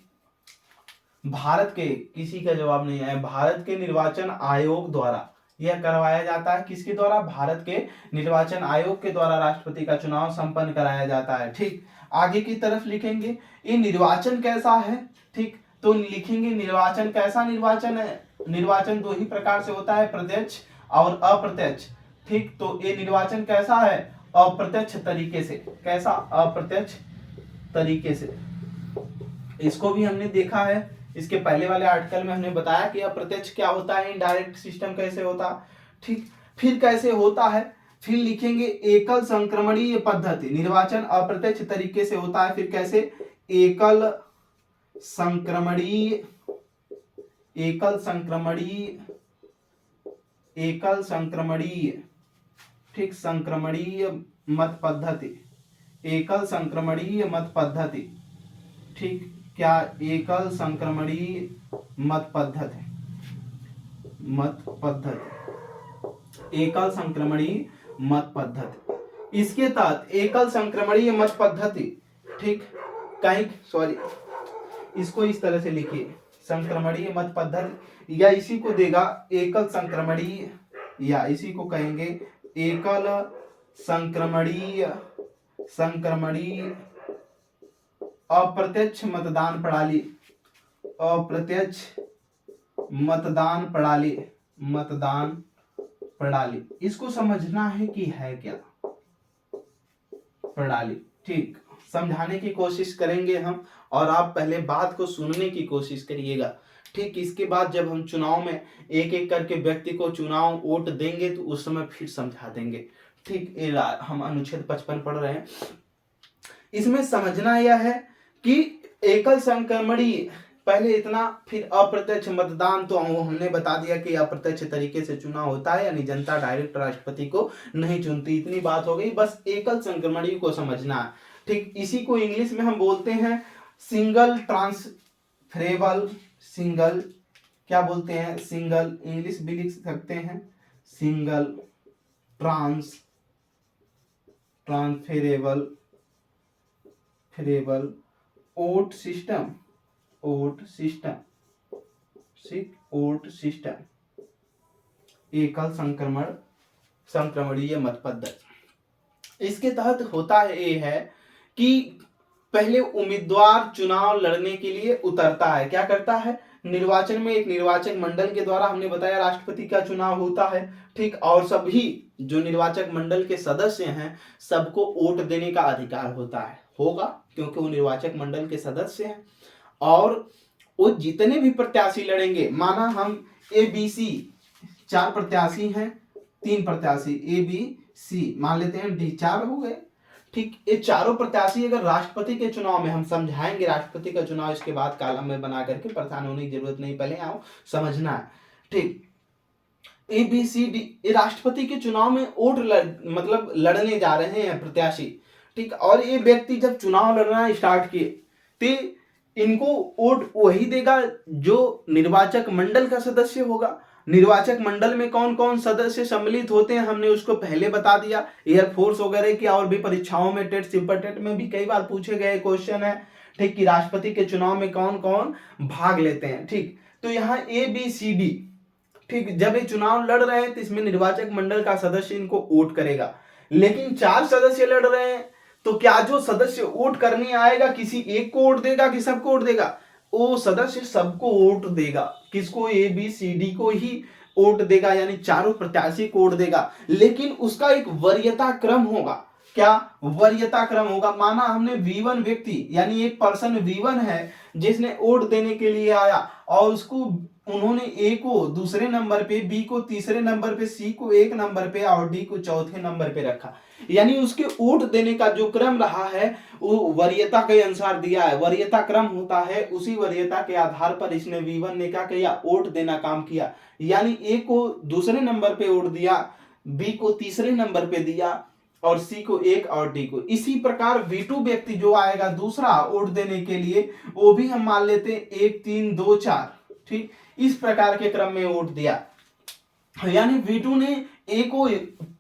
भारत के, किसी का जवाब नहीं है, भारत के निर्वाचन आयोग द्वारा यह करवाया जाता है, किसके द्वारा, भारत के निर्वाचन आयोग के द्वारा राष्ट्रपति का चुनाव संपन्न कराया जाता है, ठीक। आगे की तरफ लिखेंगे ये निर्वाचन कैसा है, ठीक। तो लिखेंगे निर्वाचन कैसा निर्वाचन है, निर्वाचन दो ही प्रकार से होता है, प्रत्यक्ष और अप्रत्यक्ष, ठीक। तो ये निर्वाचन कैसा है, अप्रत्यक्ष तरीके से, कैसा, अप्रत्यक्ष तरीके से। इसको भी हमने देखा है, इसके पहले वाले आर्टिकल में हमने बताया कि अप्रत्यक्ष क्या होता है, इनडायरेक्ट सिस्टम कैसे होता, ठीक। फिर कैसे होता है, फिर लिखेंगे एकल संक्रमणीय पद्धति, निर्वाचन अप्रत्यक्ष तरीके से होता है, फिर कैसे, एकल संक्रमणीय ठीक, संक्रमणीय मत पद्धति, एकल संक्रमणीय मत पद्धति, ठीक। क्या, एकल संक्रमणीय मत पद्धति, एकल संक्रमणीय मत पद्धति। इसके तहत एकल संक्रमणीय मत पद्धति, ठीक, कहीं सॉरी, इसको इस तरह से लिखिए, संक्रमणीय मत पद्धति, या इसी को देगा एकल संक्रमणीय, या इसी को कहेंगे एकल संक्रमणीय अप्रत्यक्ष मतदान प्रणाली, अप्रत्यक्ष मतदान प्रणाली। इसको समझना है कि है क्या प्रणाली, ठीक। समझाने की कोशिश करेंगे हम, और आप पहले बात को सुनने की कोशिश करिएगा, ठीक। इसके बाद जब हम चुनाव में एक एक करके व्यक्ति को चुनाव वोट देंगे तो उस समय फिर समझा देंगे, ठीक। हम अनुच्छेद 55 पढ़ रहे हैं। इसमें समझना यह है कि एकल संक्रमणीय, पहले इतना, फिर अप्रत्यक्ष मतदान, तो हमने बता दिया कि अप्रत्यक्ष तरीके से चुनाव होता है, यानी जनता डायरेक्ट राष्ट्रपति को नहीं चुनती, इतनी बात हो गई। बस एकल संक्रमणीय को समझना है, ठीक। इसी को इंग्लिश में हम बोलते हैं सिंगल ट्रांसफरेबल, सिंगल, क्या बोलते हैं, सिंगल, इंग्लिश भी लिख सकते हैं, सिंगल ट्रांसफरेबल ट्रांसफेरेबल फेरेबल वोट सिस्टम, वोट सिस्टम, एकल संक्रमणीय मत पद्धति। इसके तहत होता ये है कि पहले उम्मीदवार चुनाव लड़ने के लिए उतरता है, क्या करता है, निर्वाचन में एक निर्वाचक मंडल के द्वारा, हमने बताया राष्ट्रपति का चुनाव होता है, ठीक, और सभी जो निर्वाचक मंडल के सदस्य हैं सबको वोट देने का अधिकार होगा क्योंकि वो निर्वाचक मंडल के सदस्य हैं। और वो जितने भी प्रत्याशी लड़ेंगे, माना हम ABC 4 प्रत्याशी हैं, 3 प्रत्याशी ABC मान लेते हैं, D 4 हो गए, ठीक। ये चारों प्रत्याशी अगर राष्ट्रपति के चुनाव में, हम समझाएंगे राष्ट्रपति का चुनाव इसके बाद कॉलम में बना करके, परेशान होने की जरूरत नहीं, पहले आओ समझना है, ठीक। ABCD ये राष्ट्रपति के चुनाव में वोट मतलब लड़ने जा रहे हैं प्रत्याशी, ठीक। और ये व्यक्ति जब चुनाव लड़ना स्टार्ट किए तो इनको वोट वही देगा जो निर्वाचक मंडल का सदस्य होगा। निर्वाचक मंडल में कौन कौन सदस्य सम्मिलित होते हैं हमने उसको पहले बता दिया, एयरफोर्स वगैरह की और भी परीक्षाओं में, टेट सुपर टेट में भी कई बार पूछे गए क्वेश्चन है, ठीक, कि राष्ट्रपति के चुनाव में कौन कौन भाग लेते हैं, ठीक। तो यहाँ ABCD, ठीक, जब ये चुनाव लड़ रहे हैं तो इसमें निर्वाचक मंडल का सदस्य इनको वोट करेगा। लेकिन 4 सदस्य लड़ रहे हैं तो क्या जो सदस्य वोट करने आएगा किसी एक को वोट देगा कि सबको वोट देगा? वो सदस्य सबको वोट देगा। किसको? ABCD को ही वोट देगा, यानी चारों प्रत्याशी को वोट देगा। लेकिन उसका एक वरीयता क्रम होगा। क्या वरीयता क्रम होगा? माना हमने V1 व्यक्ति यानी एक पर्सन V1 है जिसने वोट देने के लिए आया और उसको उन्होंने A को दूसरे नंबर पे, B को तीसरे नंबर पे, C को 1 नंबर पे और D को चौथे नंबर पे रखा। यानी उसके वोट देने का जो क्रम रहा है वो वरीयता के अनुसार दिया है। वरीयता क्रम होता है, उसी वरीयता के आधार पर इसने V1 ने क्या किया? वोट देना काम किया। यानी A को दूसरे नंबर पे वोट दिया, B को तीसरे नंबर पे दिया और C को 1 और D को। इसी प्रकार V2 व्यक्ति जो आएगा दूसरा वोट देने के लिए, वो भी हम मान लेते हैं 1 3 2 4, ठीक, इस प्रकार के क्रम में वोट दिया। यानी V2 ने A को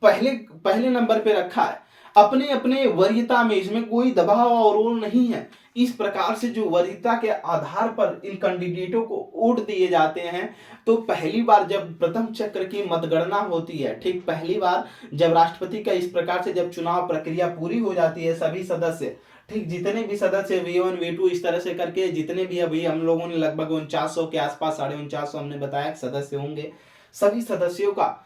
पहले नंबर पे रखा है अपने अपने वरीयता में, इसमें कोई दबाव और रोल नहीं है। इस प्रकार से जो वरीयता के आधार पर इन कैंडिडेटों को वोट दिए जाते हैं, तो पहली बार जब प्रथम चक्र की मतगणना होती है, ठीक, पहली बार जब राष्ट्रपति का इस प्रकार से जब चुनाव प्रक्रिया पूरी हो जाती है, सभी सदस्य, ठीक, जितने भी सदस्य V1 V2 इस तरह से करके जितने भी, अभी हम लोगों ने लगभग 4900 के आसपास, 450 हमने बताया सदस्य होंगे, सभी सदस्यों का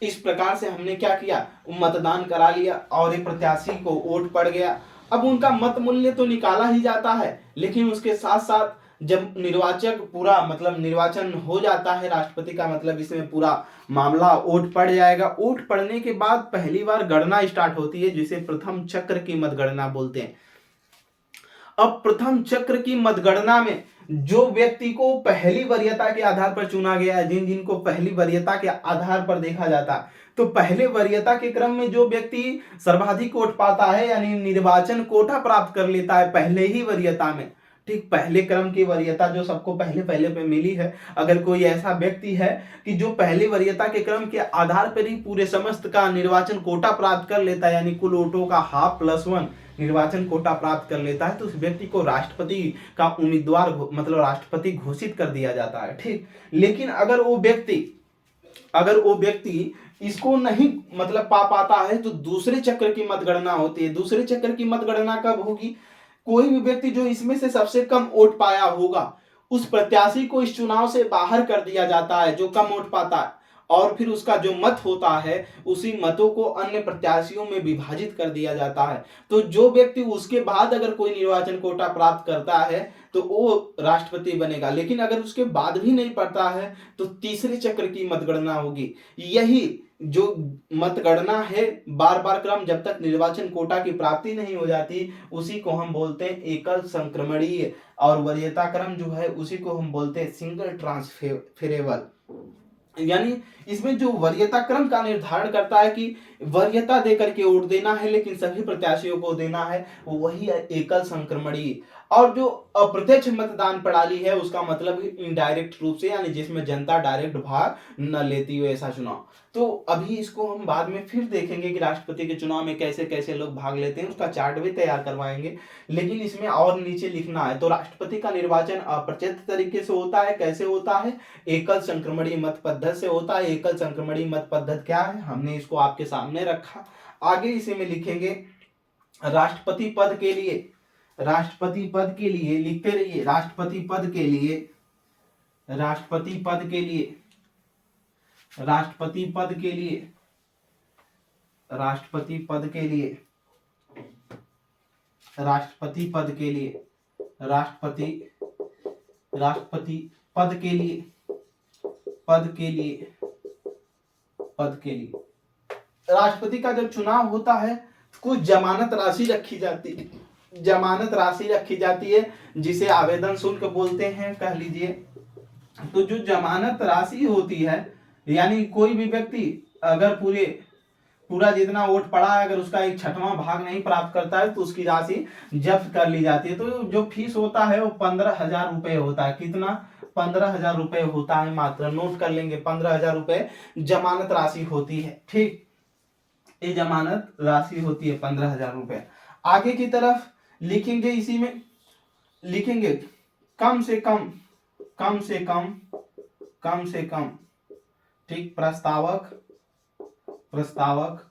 इस प्रकार से हमने क्या किया? मतदान करा लिया और एक प्रत्याशी को वोट पड़ गया। अब उनका मत मूल्य तो निकाला ही जाता है, लेकिन उसके साथ साथ जब निर्वाचक पूरा मतलब निर्वाचन हो जाता है राष्ट्रपति का, मतलब इसमें पूरा मामला वोट पड़ जाएगा। वोट पड़ने के बाद पहली बार गणना स्टार्ट होती है, जिसे प्रथम चक्र की मतगणना बोलते हैं। अब प्रथम चक्र की मतगणना में जो व्यक्ति को पहली वरीयता के आधार पर चुना गया है, जिन जिनको पहली वरीयता के आधार पर देखा जाता है, तो पहले वरीयता के क्रम में जो व्यक्ति सर्वाधिक वोट पाता है, यानी निर्वाचन कोटा प्राप्त कर लेता है पहले ही वरीयता में, ठीक, पहले क्रम की वरीयता जो सबको पहले पे मिली है। अगर कोई ऐसा व्यक्ति है कि जो पहली वरीयता के क्रम के आधार पर ही पूरे समस्त का निर्वाचन कोटा प्राप्त कर लेता है, यानी कुल वोटों का ½ + 1 निर्वाचन कोटा प्राप्त कर लेता है, तो उस व्यक्ति को राष्ट्रपति का उम्मीदवार मतलब राष्ट्रपति घोषित कर दिया जाता है, ठीक। लेकिन अगर वो व्यक्ति इसको नहीं मतलब पा पाता है, तो दूसरे चक्र की मतगणना होती है। दूसरे चक्र की मतगणना कब होगी? कोई भी व्यक्ति जो इसमें से सबसे कम वोट पाया होगा, उस प्रत्याशी को इस चुनाव से बाहर कर दिया जाता है जो कम वोट पाता है, और फिर उसका जो मत होता है उसी मतों को अन्य प्रत्याशियों में विभाजित कर दिया जाता है। तो जो व्यक्ति उसके बाद अगर कोई निर्वाचन कोटा प्राप्त करता है तो वो राष्ट्रपति बनेगा। लेकिन अगर उसके बाद भी नहीं पड़ता है तो तीसरे चक्र की मतगणना होगी। यही जो मतगणना है बार बार क्रम, जब तक निर्वाचन कोटा की प्राप्ति नहीं हो जाती, उसी को हम बोलते हैं एकल संक्रमणीय, और वरीयता क्रम जो है उसी को हम बोलते हैं सिंगल ट्रांसफेरेबल। यानी इसमें जो वरीयता क्रम का निर्धारण करता है कि वरीयता देकर के वोट देना है, लेकिन सभी प्रत्याशियों को देना है, वही एकल संक्रमणीय। और जो अप्रत्यक्ष मतदान प्रणाली है उसका मतलब इनडायरेक्ट रूप से, यानी जिसमें जनता डायरेक्ट भाग न लेती हो ऐसा चुनाव। तो अभी इसको हम बाद में फिर देखेंगे कि राष्ट्रपति के चुनाव में कैसे कैसे लोग भाग लेते हैं, उसका चार्ट भी तैयार करवाएंगे। लेकिन इसमें और नीचे लिखना है, तो राष्ट्रपति का निर्वाचन अप्रत्यक्ष तरीके से होता है। कैसे होता है? एकल संक्रमणीय मत पद्धति से होता है। एकल संक्रमणीय मत पद्धति क्या है, हमने इसको आपके सामने रखा। आगे इसी में लिखेंगे राष्ट्रपति पद के लिए, राष्ट्रपति पद के लिए लिखते रहिए, राष्ट्रपति पद के लिए, राष्ट्रपति पद के लिए, राष्ट्रपति पद के लिए, राष्ट्रपति पद के लिए, राष्ट्रपति पद के लिए, राष्ट्रपति राष्ट्रपति पद के लिए, पद के लिए, पद के लिए राष्ट्रपति का जब चुनाव होता है कुछ जमानत राशि रखी जाती है, जमानत राशि रखी जाती है जिसे आवेदन शुल्क बोलते हैं, कह लीजिए। तो जो जमानत राशि होती है, यानी कोई भी व्यक्ति अगर पूरा जितना वोट पड़ा है अगर उसका 1/6वां भाग नहीं प्राप्त करता है तो उसकी राशि जब्त कर ली जाती है। तो जो फीस होता है वो 15,000 रुपए होता है। कितना? 15,000 रुपए होता है मात्र। नोट कर लेंगे, 15,000 रुपए जमानत राशि होती है। ठीक, ये जमानत राशि होती है 15,000 रुपए। आगे की तरफ लिखेंगे, इसी में लिखेंगे कम से कम, कम से कम, कम से कम, ठीक, प्रस्तावक, प्रस्तावक,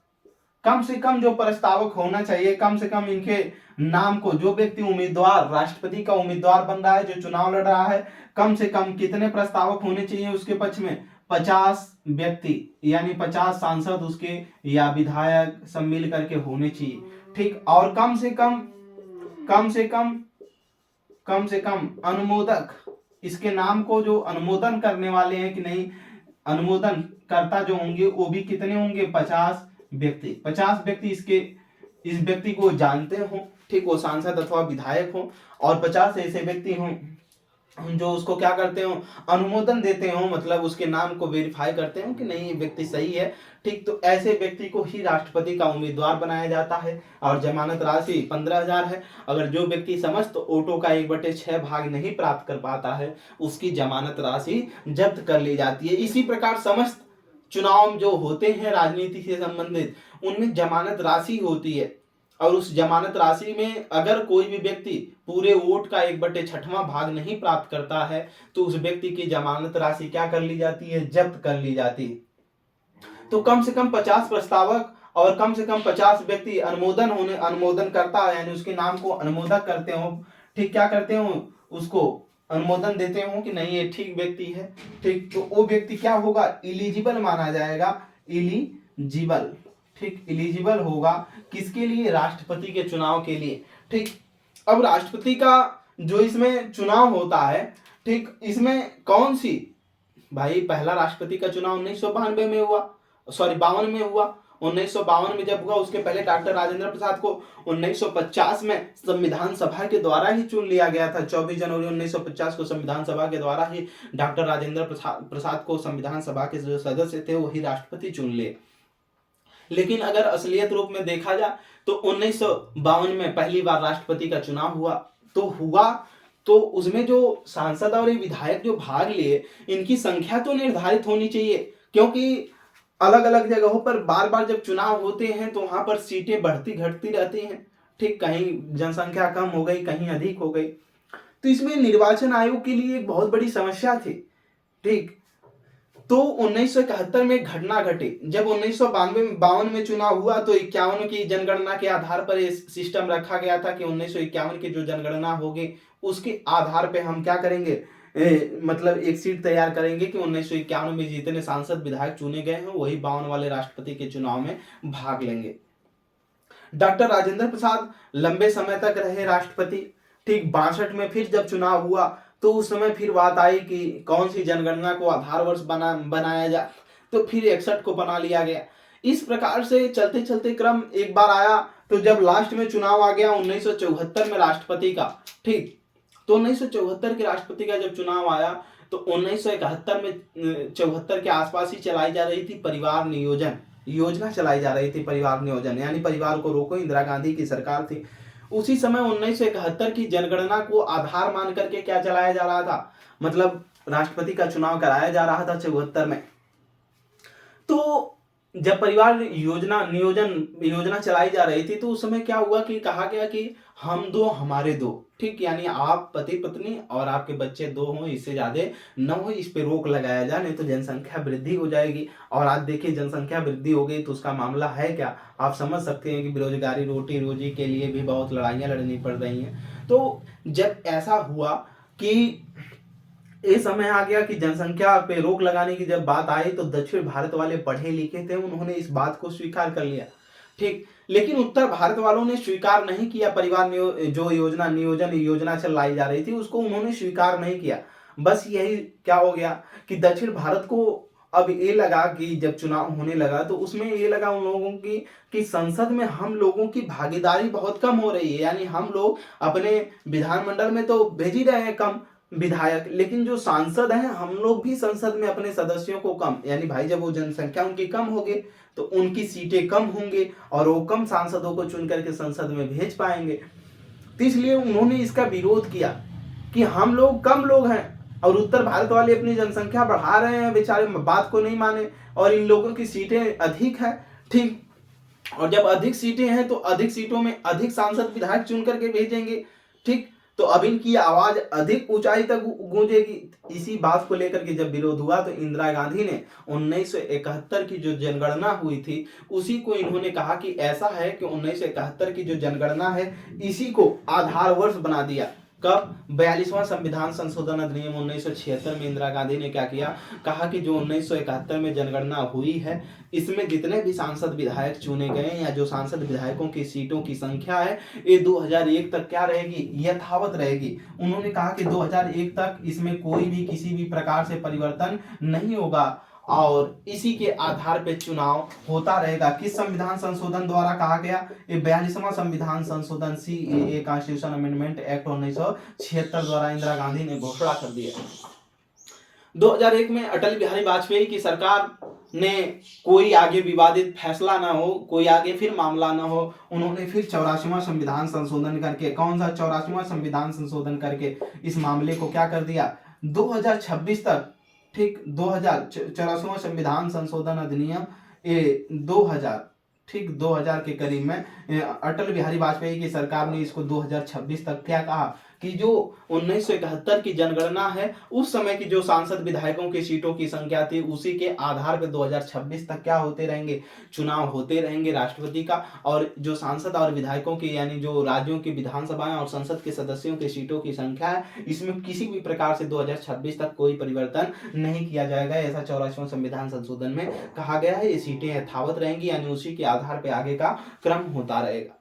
कम से कम जो प्रस्तावक होना चाहिए, कम से कम इनके नाम को, जो व्यक्ति उम्मीदवार राष्ट्रपति का उम्मीदवार बन रहा है, जो चुनाव लड़ रहा है, कम से कम कितने प्रस्तावक होने चाहिए उसके पक्ष में? 50 व्यक्ति, यानी 50 सांसद उसके या विधायक सब मिल करके होने चाहिए। ठीक, और कम से कम, कम से कम, कम से कम अनुमोदक, इसके नाम को जो अनुमोदन करने वाले हैं कि नहीं, अनुमोदन करता जो होंगे वो भी कितने होंगे? 50 व्यक्ति। 50 व्यक्ति इस व्यक्ति को जानते हो, ठीक, वो सांसद अथवा विधायक हो, और 50 ऐसे व्यक्ति हों जो उसको क्या करते हो? अनुमोदन देते हो, मतलब उसके नाम को वेरीफाई करते हो कि नहीं ये व्यक्ति सही है। ठीक, तो ऐसे व्यक्ति को ही राष्ट्रपति का उम्मीदवार बनाया जाता है। और जमानत राशि 15,000 है। अगर जो व्यक्ति समस्त वोटों का 1/6 भाग नहीं प्राप्त कर पाता है उसकी जमानत राशि जब्त कर ली जाती है। इसी प्रकार समस्त चुनाव जो होते हैं राजनीति से संबंधित उनमें जमानत राशि होती है, और उस जमानत राशि में अगर कोई भी व्यक्ति पूरे वोट का 1/6वां भाग नहीं प्राप्त करता है तो उस व्यक्ति की जमानत राशि क्या कर ली जाती है? जब्त कर ली जाती है। तो कम से कम 50 प्रस्तावक और कम से कम 50 व्यक्ति अनुमोदन करता है, यानी उसके नाम को अनुमोदक करते हो। ठीक, क्या करते हो? उसको अनुमोदन देते हो कि नहीं ये ठीक व्यक्ति है। ठीक, तो वो व्यक्ति क्या होगा? इलिजिबल माना जाएगा, इलिजिबल। ठीक, इलिजिबल होगा किसके लिए? राष्ट्रपति के चुनाव के लिए। ठीक, अब राष्ट्रपति का जो इसमें चुनाव होता है, ठीक, इसमें कौन सी, भाई पहला राष्ट्रपति का चुनाव 1992 में हुआ, सॉरी 52 में हुआ। 1952 में जब हुआ उसके पहले डॉक्टर राजेंद्र प्रसाद को 1950 में संविधान सभा के द्वारा ही चुन लिया गया था। 24 जनवरी 1950 को संविधान सभा के द्वारा ही डॉक्टर राजेंद्र प्रसाद को संविधान सभा के जो सदस्य थे वही राष्ट्रपति चुन लिए। लेकिन अगर असलियत रूप में देखा जाए तो 1952 में पहली बार राष्ट्रपति का चुनाव हुआ तो उसमें जो सांसद और विधायक जो भाग लिए इनकी संख्या तो निर्धारित होनी चाहिए, क्योंकि अलग अलग जगहों पर बार बार जब चुनाव होते हैं तो वहां पर सीटें बढ़ती घटती रहती हैं। ठीक, कहीं जनसंख्या कम हो गई, कहीं अधिक हो गई, तो इसमें निर्वाचन आयोग के लिए एक बहुत बड़ी समस्या थी। ठीक, तो 1971 में घटना घटी। जब 1952 में चुनाव हुआ तो 51 की जनगणना के आधार पर ये सिस्टम रखा गया था कि 1951 की जो जनगणना होगी उसके आधार पे हम क्या करेंगे, मतलब एक सीट तैयार करेंगे कि 1951 में जितने सांसद विधायक चुने गए हैं वही 52 वाले राष्ट्रपति के चुनाव में भाग लेंगे। डॉक्टर राजेंद्र प्रसाद लंबे समय तक रहे राष्ट्रपति। ठीक, 62 में फिर जब चुनाव हुआ तो उस समय फिर बात आई कि कौन सी जनगणना को आधार वर्ष बनाया जाए, तो फिर 61 को बना लिया गया। इस प्रकार से चलते चलते क्रम एक बार आया तो जब लास्ट में चुनाव आ गया 1974 में राष्ट्रपति का। ठीक, तो 1974 के राष्ट्रपति का जब चुनाव आया तो 1971 में 74 के आसपास ही चलाई जा रही थी परिवार नियोजन योजना चलाई जा रही थी। परिवार नियोजन यानी परिवार को रोको, इंदिरा गांधी की सरकार थी। उसी समय 1971 की जनगणना को आधार मान करके क्या चलाया जा रहा था, मतलब राष्ट्रपति का चुनाव कराया जा रहा था 74 में। तो जब परिवार योजना चलाई जा रही थी तो उस समय क्या हुआ कि कहा गया कि हम दो हमारे दो, ठीक, यानी आप पति पत्नी और आपके बच्चे दो हों, इससे ज्यादा न हो, इस पे रोक लगाया जाए, नहीं तो जनसंख्या वृद्धि हो जाएगी। और आज देखिए जनसंख्या वृद्धि हो गई तो उसका मामला है क्या, आप समझ सकते हैं कि बेरोजगारी, रोटी रोजी के लिए भी बहुत लड़ाइयां लड़नी पड़ रही हैं। तो जब ऐसा हुआ कि ये समय आ गया कि जनसंख्या पे रोक लगाने की जब बात आई तो दक्षिण भारत वाले पढ़े लिखे थे, उन्होंने इस बात को स्वीकार कर लिया, ठीक। लेकिन उत्तर भारत वालों ने स्वीकार नहीं किया, परिवार जो नियोजन योजना चलाई जा रही थी उसको उन्होंने स्वीकार नहीं किया। बस यही क्या हो गया कि दक्षिण भारत को अब ये लगा कि जब चुनाव होने लगा तो उसमें ये लगा उन लोगों की कि संसद में हम लोगों की भागीदारी बहुत कम हो रही है, यानी हम लोग अपने विधानमंडल में तो भेज ही रहे हैं कम विधायक, लेकिन जो सांसद हैं हम लोग भी संसद में अपने सदस्यों को कम, यानी भाई जब वो जनसंख्या उनकी कम होगी तो उनकी सीटें कम होंगी और वो कम सांसदों को चुन करके संसद में भेज पाएंगे। तो इसलिए उन्होंने इसका विरोध किया कि हम लोग कम लोग हैं और उत्तर भारत वाले अपनी जनसंख्या बढ़ा रहे हैं, बेचारे बात को नहीं माने, और इन लोगों की सीटें अधिक है, ठीक। और जब अधिक सीटें हैं तो अधिक सीटों में अधिक सांसद विधायक चुन करके भेजेंगे, ठीक। तो अब इनकी आवाज अधिक ऊंचाई तक गूंजेगी। इसी बात को लेकर के जब विरोध हुआ तो इंदिरा गांधी ने 1971 की जो जनगणना हुई थी उसी को इन्होंने कहा कि ऐसा है कि 1971 की जो जनगणना है इसी को आधार वर्ष बना दिया। कब? 42वां संविधान संशोधन अधिनियम 1976 में इंदिरा गांधी ने क्या किया, कहा कि जो 1971 में जनगणना हुई है इसमें जितने भी सांसद विधायक चुने गए या जो सांसद विधायकों की सीटों की संख्या है ये 2001 तक क्या रहेगी, यथावत रहेगी। उन्होंने कहा कि 2001 तक इसमें कोई भी किसी भी प्रकार से परिवर्तन नहीं होगा और इसी के आधार पर चुनाव होता रहेगा। किस संविधान संशोधन द्वारा कहा गया? ये 42वां संविधान संशोधन CAA कॉन्स्टिट्यूशन अमेंडमेंट एक्ट 1976 द्वारा इंदिरा गांधी ने घोषणा कर दिया। 2001 में अटल बिहारी वाजपेयी की सरकार ने कोई आगे विवादित फैसला ना हो, कोई आगे फिर मामला ना हो, उन्होंने फिर 84वां संविधान संशोधन करके, कौन सा 84वां संविधान संशोधन करके इस मामले को क्या कर दिया, 2026 तक, ठीक, 84वां संविधान संशोधन अधिनियम 2000, ठीक, 2000 के करीब में अटल बिहारी वाजपेयी की सरकार ने इसको 2026 तक क्या कहा कि जो 1971 की जनगणना है उस समय की जो सांसद विधायकों की सीटों की संख्या थी उसी के आधार पर 2026 तक क्या होते रहेंगे, चुनाव होते रहेंगे राष्ट्रपति का। और जो सांसद और विधायकों की यानी जो राज्यों की विधानसभाएं और संसद के सदस्यों की सीटों की संख्या है इसमें किसी भी प्रकार से 2026 तक कोई परिवर्तन नहीं किया जाएगा, ऐसा 84वां संविधान संशोधन में कहा गया है। ये सीटें यथावत रहेंगी यानी उसी के आधार पर आगे का क्रम होता रहेगा।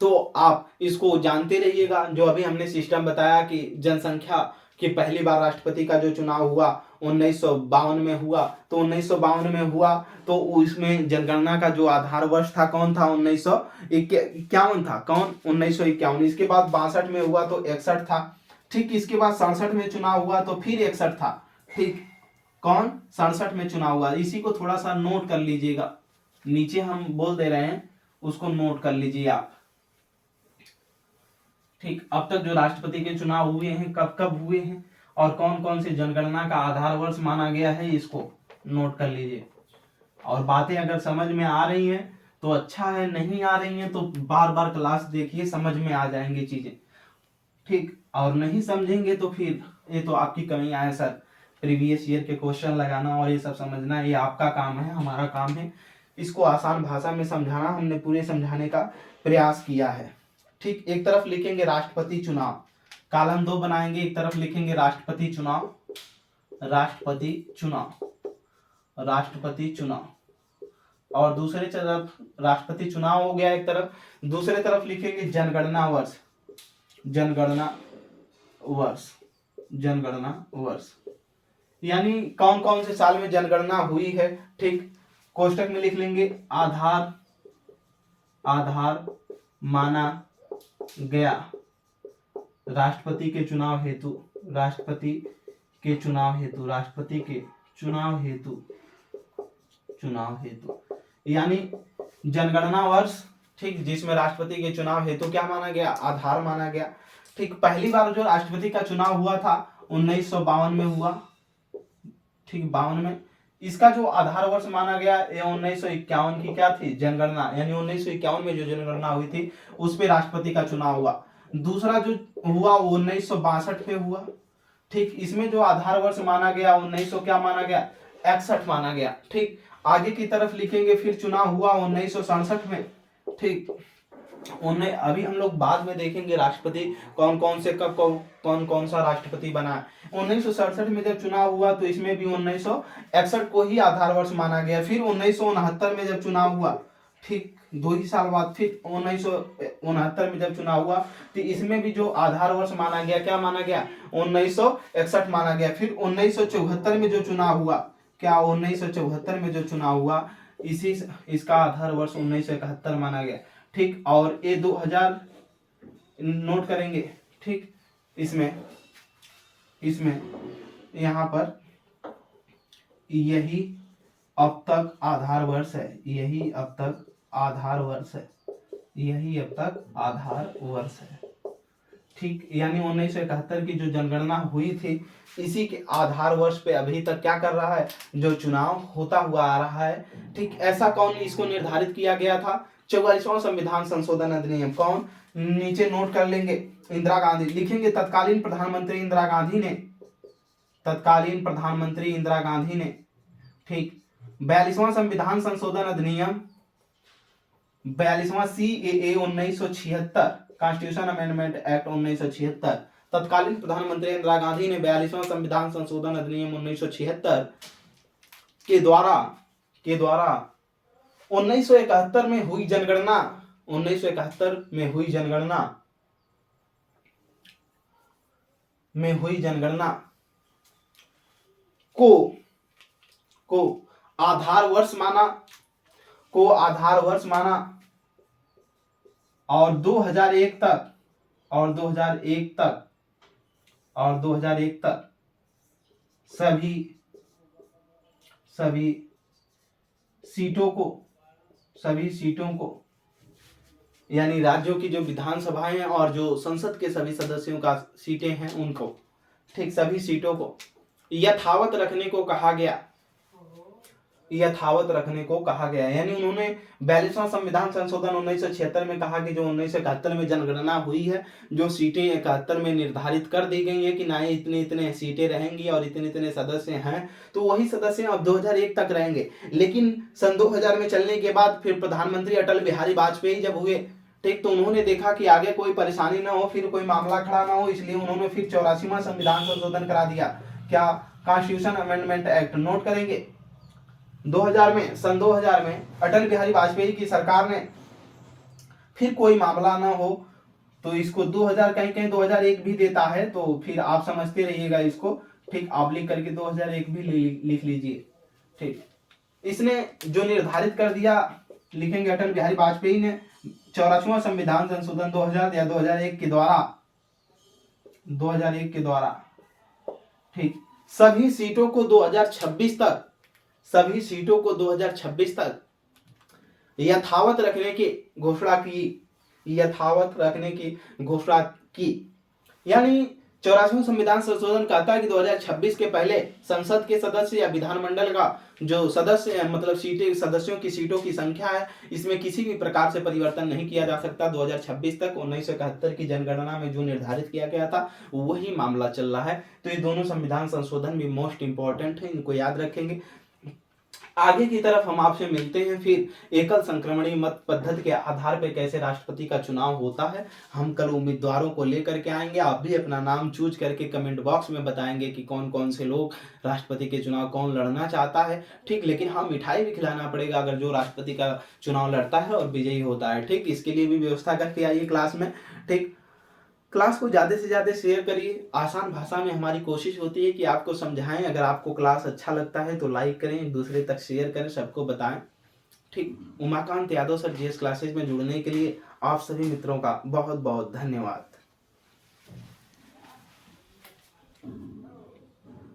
तो आप इसको जानते रहिएगा। जो अभी हमने सिस्टम बताया कि जनसंख्या कि पहली बार राष्ट्रपति का जो चुनाव हुआ 1952 में हुआ, तो 1952 में हुआ तो उसमें जनगणना का जो आधार वर्ष था कौन था, 1951 था। कौन? 1951। इसके बाद 62 में हुआ तो 61 था, ठीक। इसके बाद 67 में चुनाव हुआ तो फिर 61 था, ठीक। कौन? 67 में चुनाव हुआ। इसी को थोड़ा सा नोट कर लीजिएगा, नीचे हम बोल दे रहे हैं उसको नोट कर लीजिए आप, ठीक। अब तक जो राष्ट्रपति के चुनाव हुए हैं कब कब हुए हैं और कौन कौन से जनगणना का आधार वर्ष माना गया है इसको नोट कर लीजिए। और बातें अगर समझ में आ रही हैं तो अच्छा है, नहीं आ रही हैं तो बार बार क्लास देखिए, समझ में आ जाएंगी चीजें, ठीक। और नहीं समझेंगे तो फिर ये तो आपकी कमियां है सर, प्रीवियस ईयर के क्वेश्चन लगाना और ये सब समझना ये आपका काम है, हमारा काम है इसको आसान भाषा में समझाना। हमने पूरे समझाने का प्रयास किया है, ठीक। एक तरफ लिखेंगे राष्ट्रपति चुनाव, कॉलम 2 बनाएंगे, एक तरफ लिखेंगे राष्ट्रपति चुनाव, राष्ट्रपति चुनाव, राष्ट्रपति चुनाव, और दूसरे तरफ राष्ट्रपति चुनाव हो गया एक तरफ, दूसरे तरफ लिखेंगे जनगणना वर्ष, जनगणना वर्ष, जनगणना वर्ष, यानी कौन कौन से साल में जनगणना हुई है, ठीक। कोष्टक में लिख लेंगे आधार, आधार माना गया राष्ट्रपति के चुनाव हेतु, राष्ट्रपति के चुनाव हेतु, राष्ट्रपति के चुनाव हेतु, चुनाव हेतु, यानी जनगणना वर्ष ठीक, जिसमें राष्ट्रपति के चुनाव हेतु क्या माना गया, आधार माना गया। ठीक, पहली बार जो राष्ट्रपति का चुनाव हुआ था 1952 में हुआ। ठीक, 52 में। इसका जो आधार वर्ष माना गया ये 1951 की क्या थी, जनगणना, यानी 1951 में जो जनगणना हुई थी उस पे राष्ट्रपति का चुनाव हुआ। दूसरा जो हुआ वो 1962 पे हुआ। ठीक, इसमें जो आधार वर्ष माना गया 1900 क्या माना गया, 61 माना गया। ठीक, आगे की तरफ लिखेंगे फिर चुनाव हुआ 1967 में। ठीक, उन्हें अभी हम लोग बाद में देखेंगे राष्ट्रपति कौन कौन से कब कौन कौन सा राष्ट्रपति बना है। 1967 में जब चुनाव हुआ तो इसमें भी 1961 को ही आधार वर्ष माना गया। फिर 1969 में जब चुनाव हुआ, ठीक, 2 ही साल बाद फिर 1969 में जब चुनाव हुआ तो इसमें भी जो आधार वर्ष माना गया क्या माना गया, 1961 माना गया। फिर 1974 में जो चुनाव हुआ, क्या 1974 में जो चुनाव हुआ इसका आधार वर्ष 1971 माना गया। ठीक, और ये 2000 नोट करेंगे। ठीक, इसमें यहाँ पर यही अब तक आधार वर्ष है, यही अब तक आधार वर्ष है, यही अब तक आधार वर्ष है। ठीक, यानी 1971 की जो जनगणना हुई थी इसी के आधार वर्ष पे अभी तक क्या कर रहा है, जो चुनाव होता हुआ आ रहा है। ठीक, ऐसा कौन इसको निर्धारित किया गया था, 44वां संविधान संशोधन अधिनियम। कौन, नीचे नोट कर लेंगे, इंदिरा गांधी लिखेंगे। तत्कालीन प्रधानमंत्री इंदिरा गांधी ने, तत्कालीन प्रधानमंत्री इंदिरा गांधी ने। ठीक, 42वां संविधान संशोधन अधिनियम, 42वां CAA 1976, कॉन्स्टिट्यूशन अमेंडमेंट एक्ट 1976। तत्कालीन प्रधानमंत्री इंदिरा गांधी ने 42वां संविधान संशोधन अधिनियम 1976 के द्वारा 1971 में हुई जनगणना, 1971 में हुई जनगणना को आधार वर्ष माना और 2001 तक सभी सीटों को यानी राज्यों की जो विधानसभाएं और जो संसद के सभी सदस्यों का सीटें हैं उनको, ठीक, सभी सीटों को यथावत रखने को कहा गया, यानी उन्होंने 42वां संविधान संशोधन 1976 में कहा कि जो 1971 में जनगणना हुई है, जो सीटें 71 में निर्धारित कर दी गई है कि ना इतने इतने सीटें रहेंगी और इतने इतने सदस्य हैं, तो वही सदस्य अब 2001 तक रहेंगे। लेकिन सन 2000 में चलने के बाद फिर प्रधानमंत्री अटल बिहारी वाजपेयी जब हुए, ठीक, तो उन्होंने देखा कि आगे कोई परेशानी ना हो, फिर कोई मामला खड़ा ना हो, इसलिए उन्होंने फिर 84वां संविधान संशोधन करा दिया। क्या, कॉन्स्टिट्यूशन अमेंडमेंट एक्ट। नोट करेंगे 2000 में, सन 2000 में अटल बिहारी वाजपेयी की सरकार ने फिर कोई मामला ना हो तो इसको 2000 कहीं 2001 भी देता है, तो फिर आप समझते रहिएगा इसको। ठीक, आप लिख करके 2001 भी लिख लीजिए। ठीक, इसने जो निर्धारित कर दिया, लिखेंगे अटल बिहारी वाजपेयी ने 84वां संविधान संशोधन 2000 या 2001 के द्वारा, ठीक, सभी सीटों को 2026 तक यथावत रखने की घोषणा की। यानी 84वां संविधान संशोधन कहता है कि 2026 के पहले संसद के सदस्य या विधानमंडल का जो सदस्य मतलब सीटें, सदस्यों की सीटों की संख्या है, इसमें किसी भी प्रकार से परिवर्तन नहीं किया जा सकता। 2026 तक 1971 की जनगणना में जो निर्धारित किया गया था वही मामला चल रहा है। तो ये दोनों संविधान संशोधन भी मोस्ट इंपॉर्टेंट है, इनको याद रखेंगे। आगे की तरफ हम आपसे मिलते हैं फिर एकल संक्रमणी मत पद्धति के आधार पर कैसे राष्ट्रपति का चुनाव होता है। हम कल उम्मीदवारों को लेकर के आएंगे। आप भी अपना नाम चूज करके कमेंट बॉक्स में बताएंगे कि कौन कौन से लोग राष्ट्रपति के चुनाव कौन लड़ना चाहता है। ठीक, लेकिन हाँ, मिठाई भी खिलाना पड़ेगा अगर जो राष्ट्रपति का चुनाव लड़ता है और विजयी होता है। ठीक, इसके लिए भी व्यवस्था करके आइए क्लास में। ठीक, क्लास को ज़्यादा से ज़्यादा शेयर करिए। आसान भाषा में हमारी कोशिश होती है कि आपको समझाएं। अगर आपको क्लास अच्छा लगता है तो लाइक करें, दूसरे तक शेयर करें, सबको बताएं। ठीक, Umakant Yadav sir GS classes में जुड़ने के लिए आप सभी मित्रों का बहुत बहुत धन्यवाद।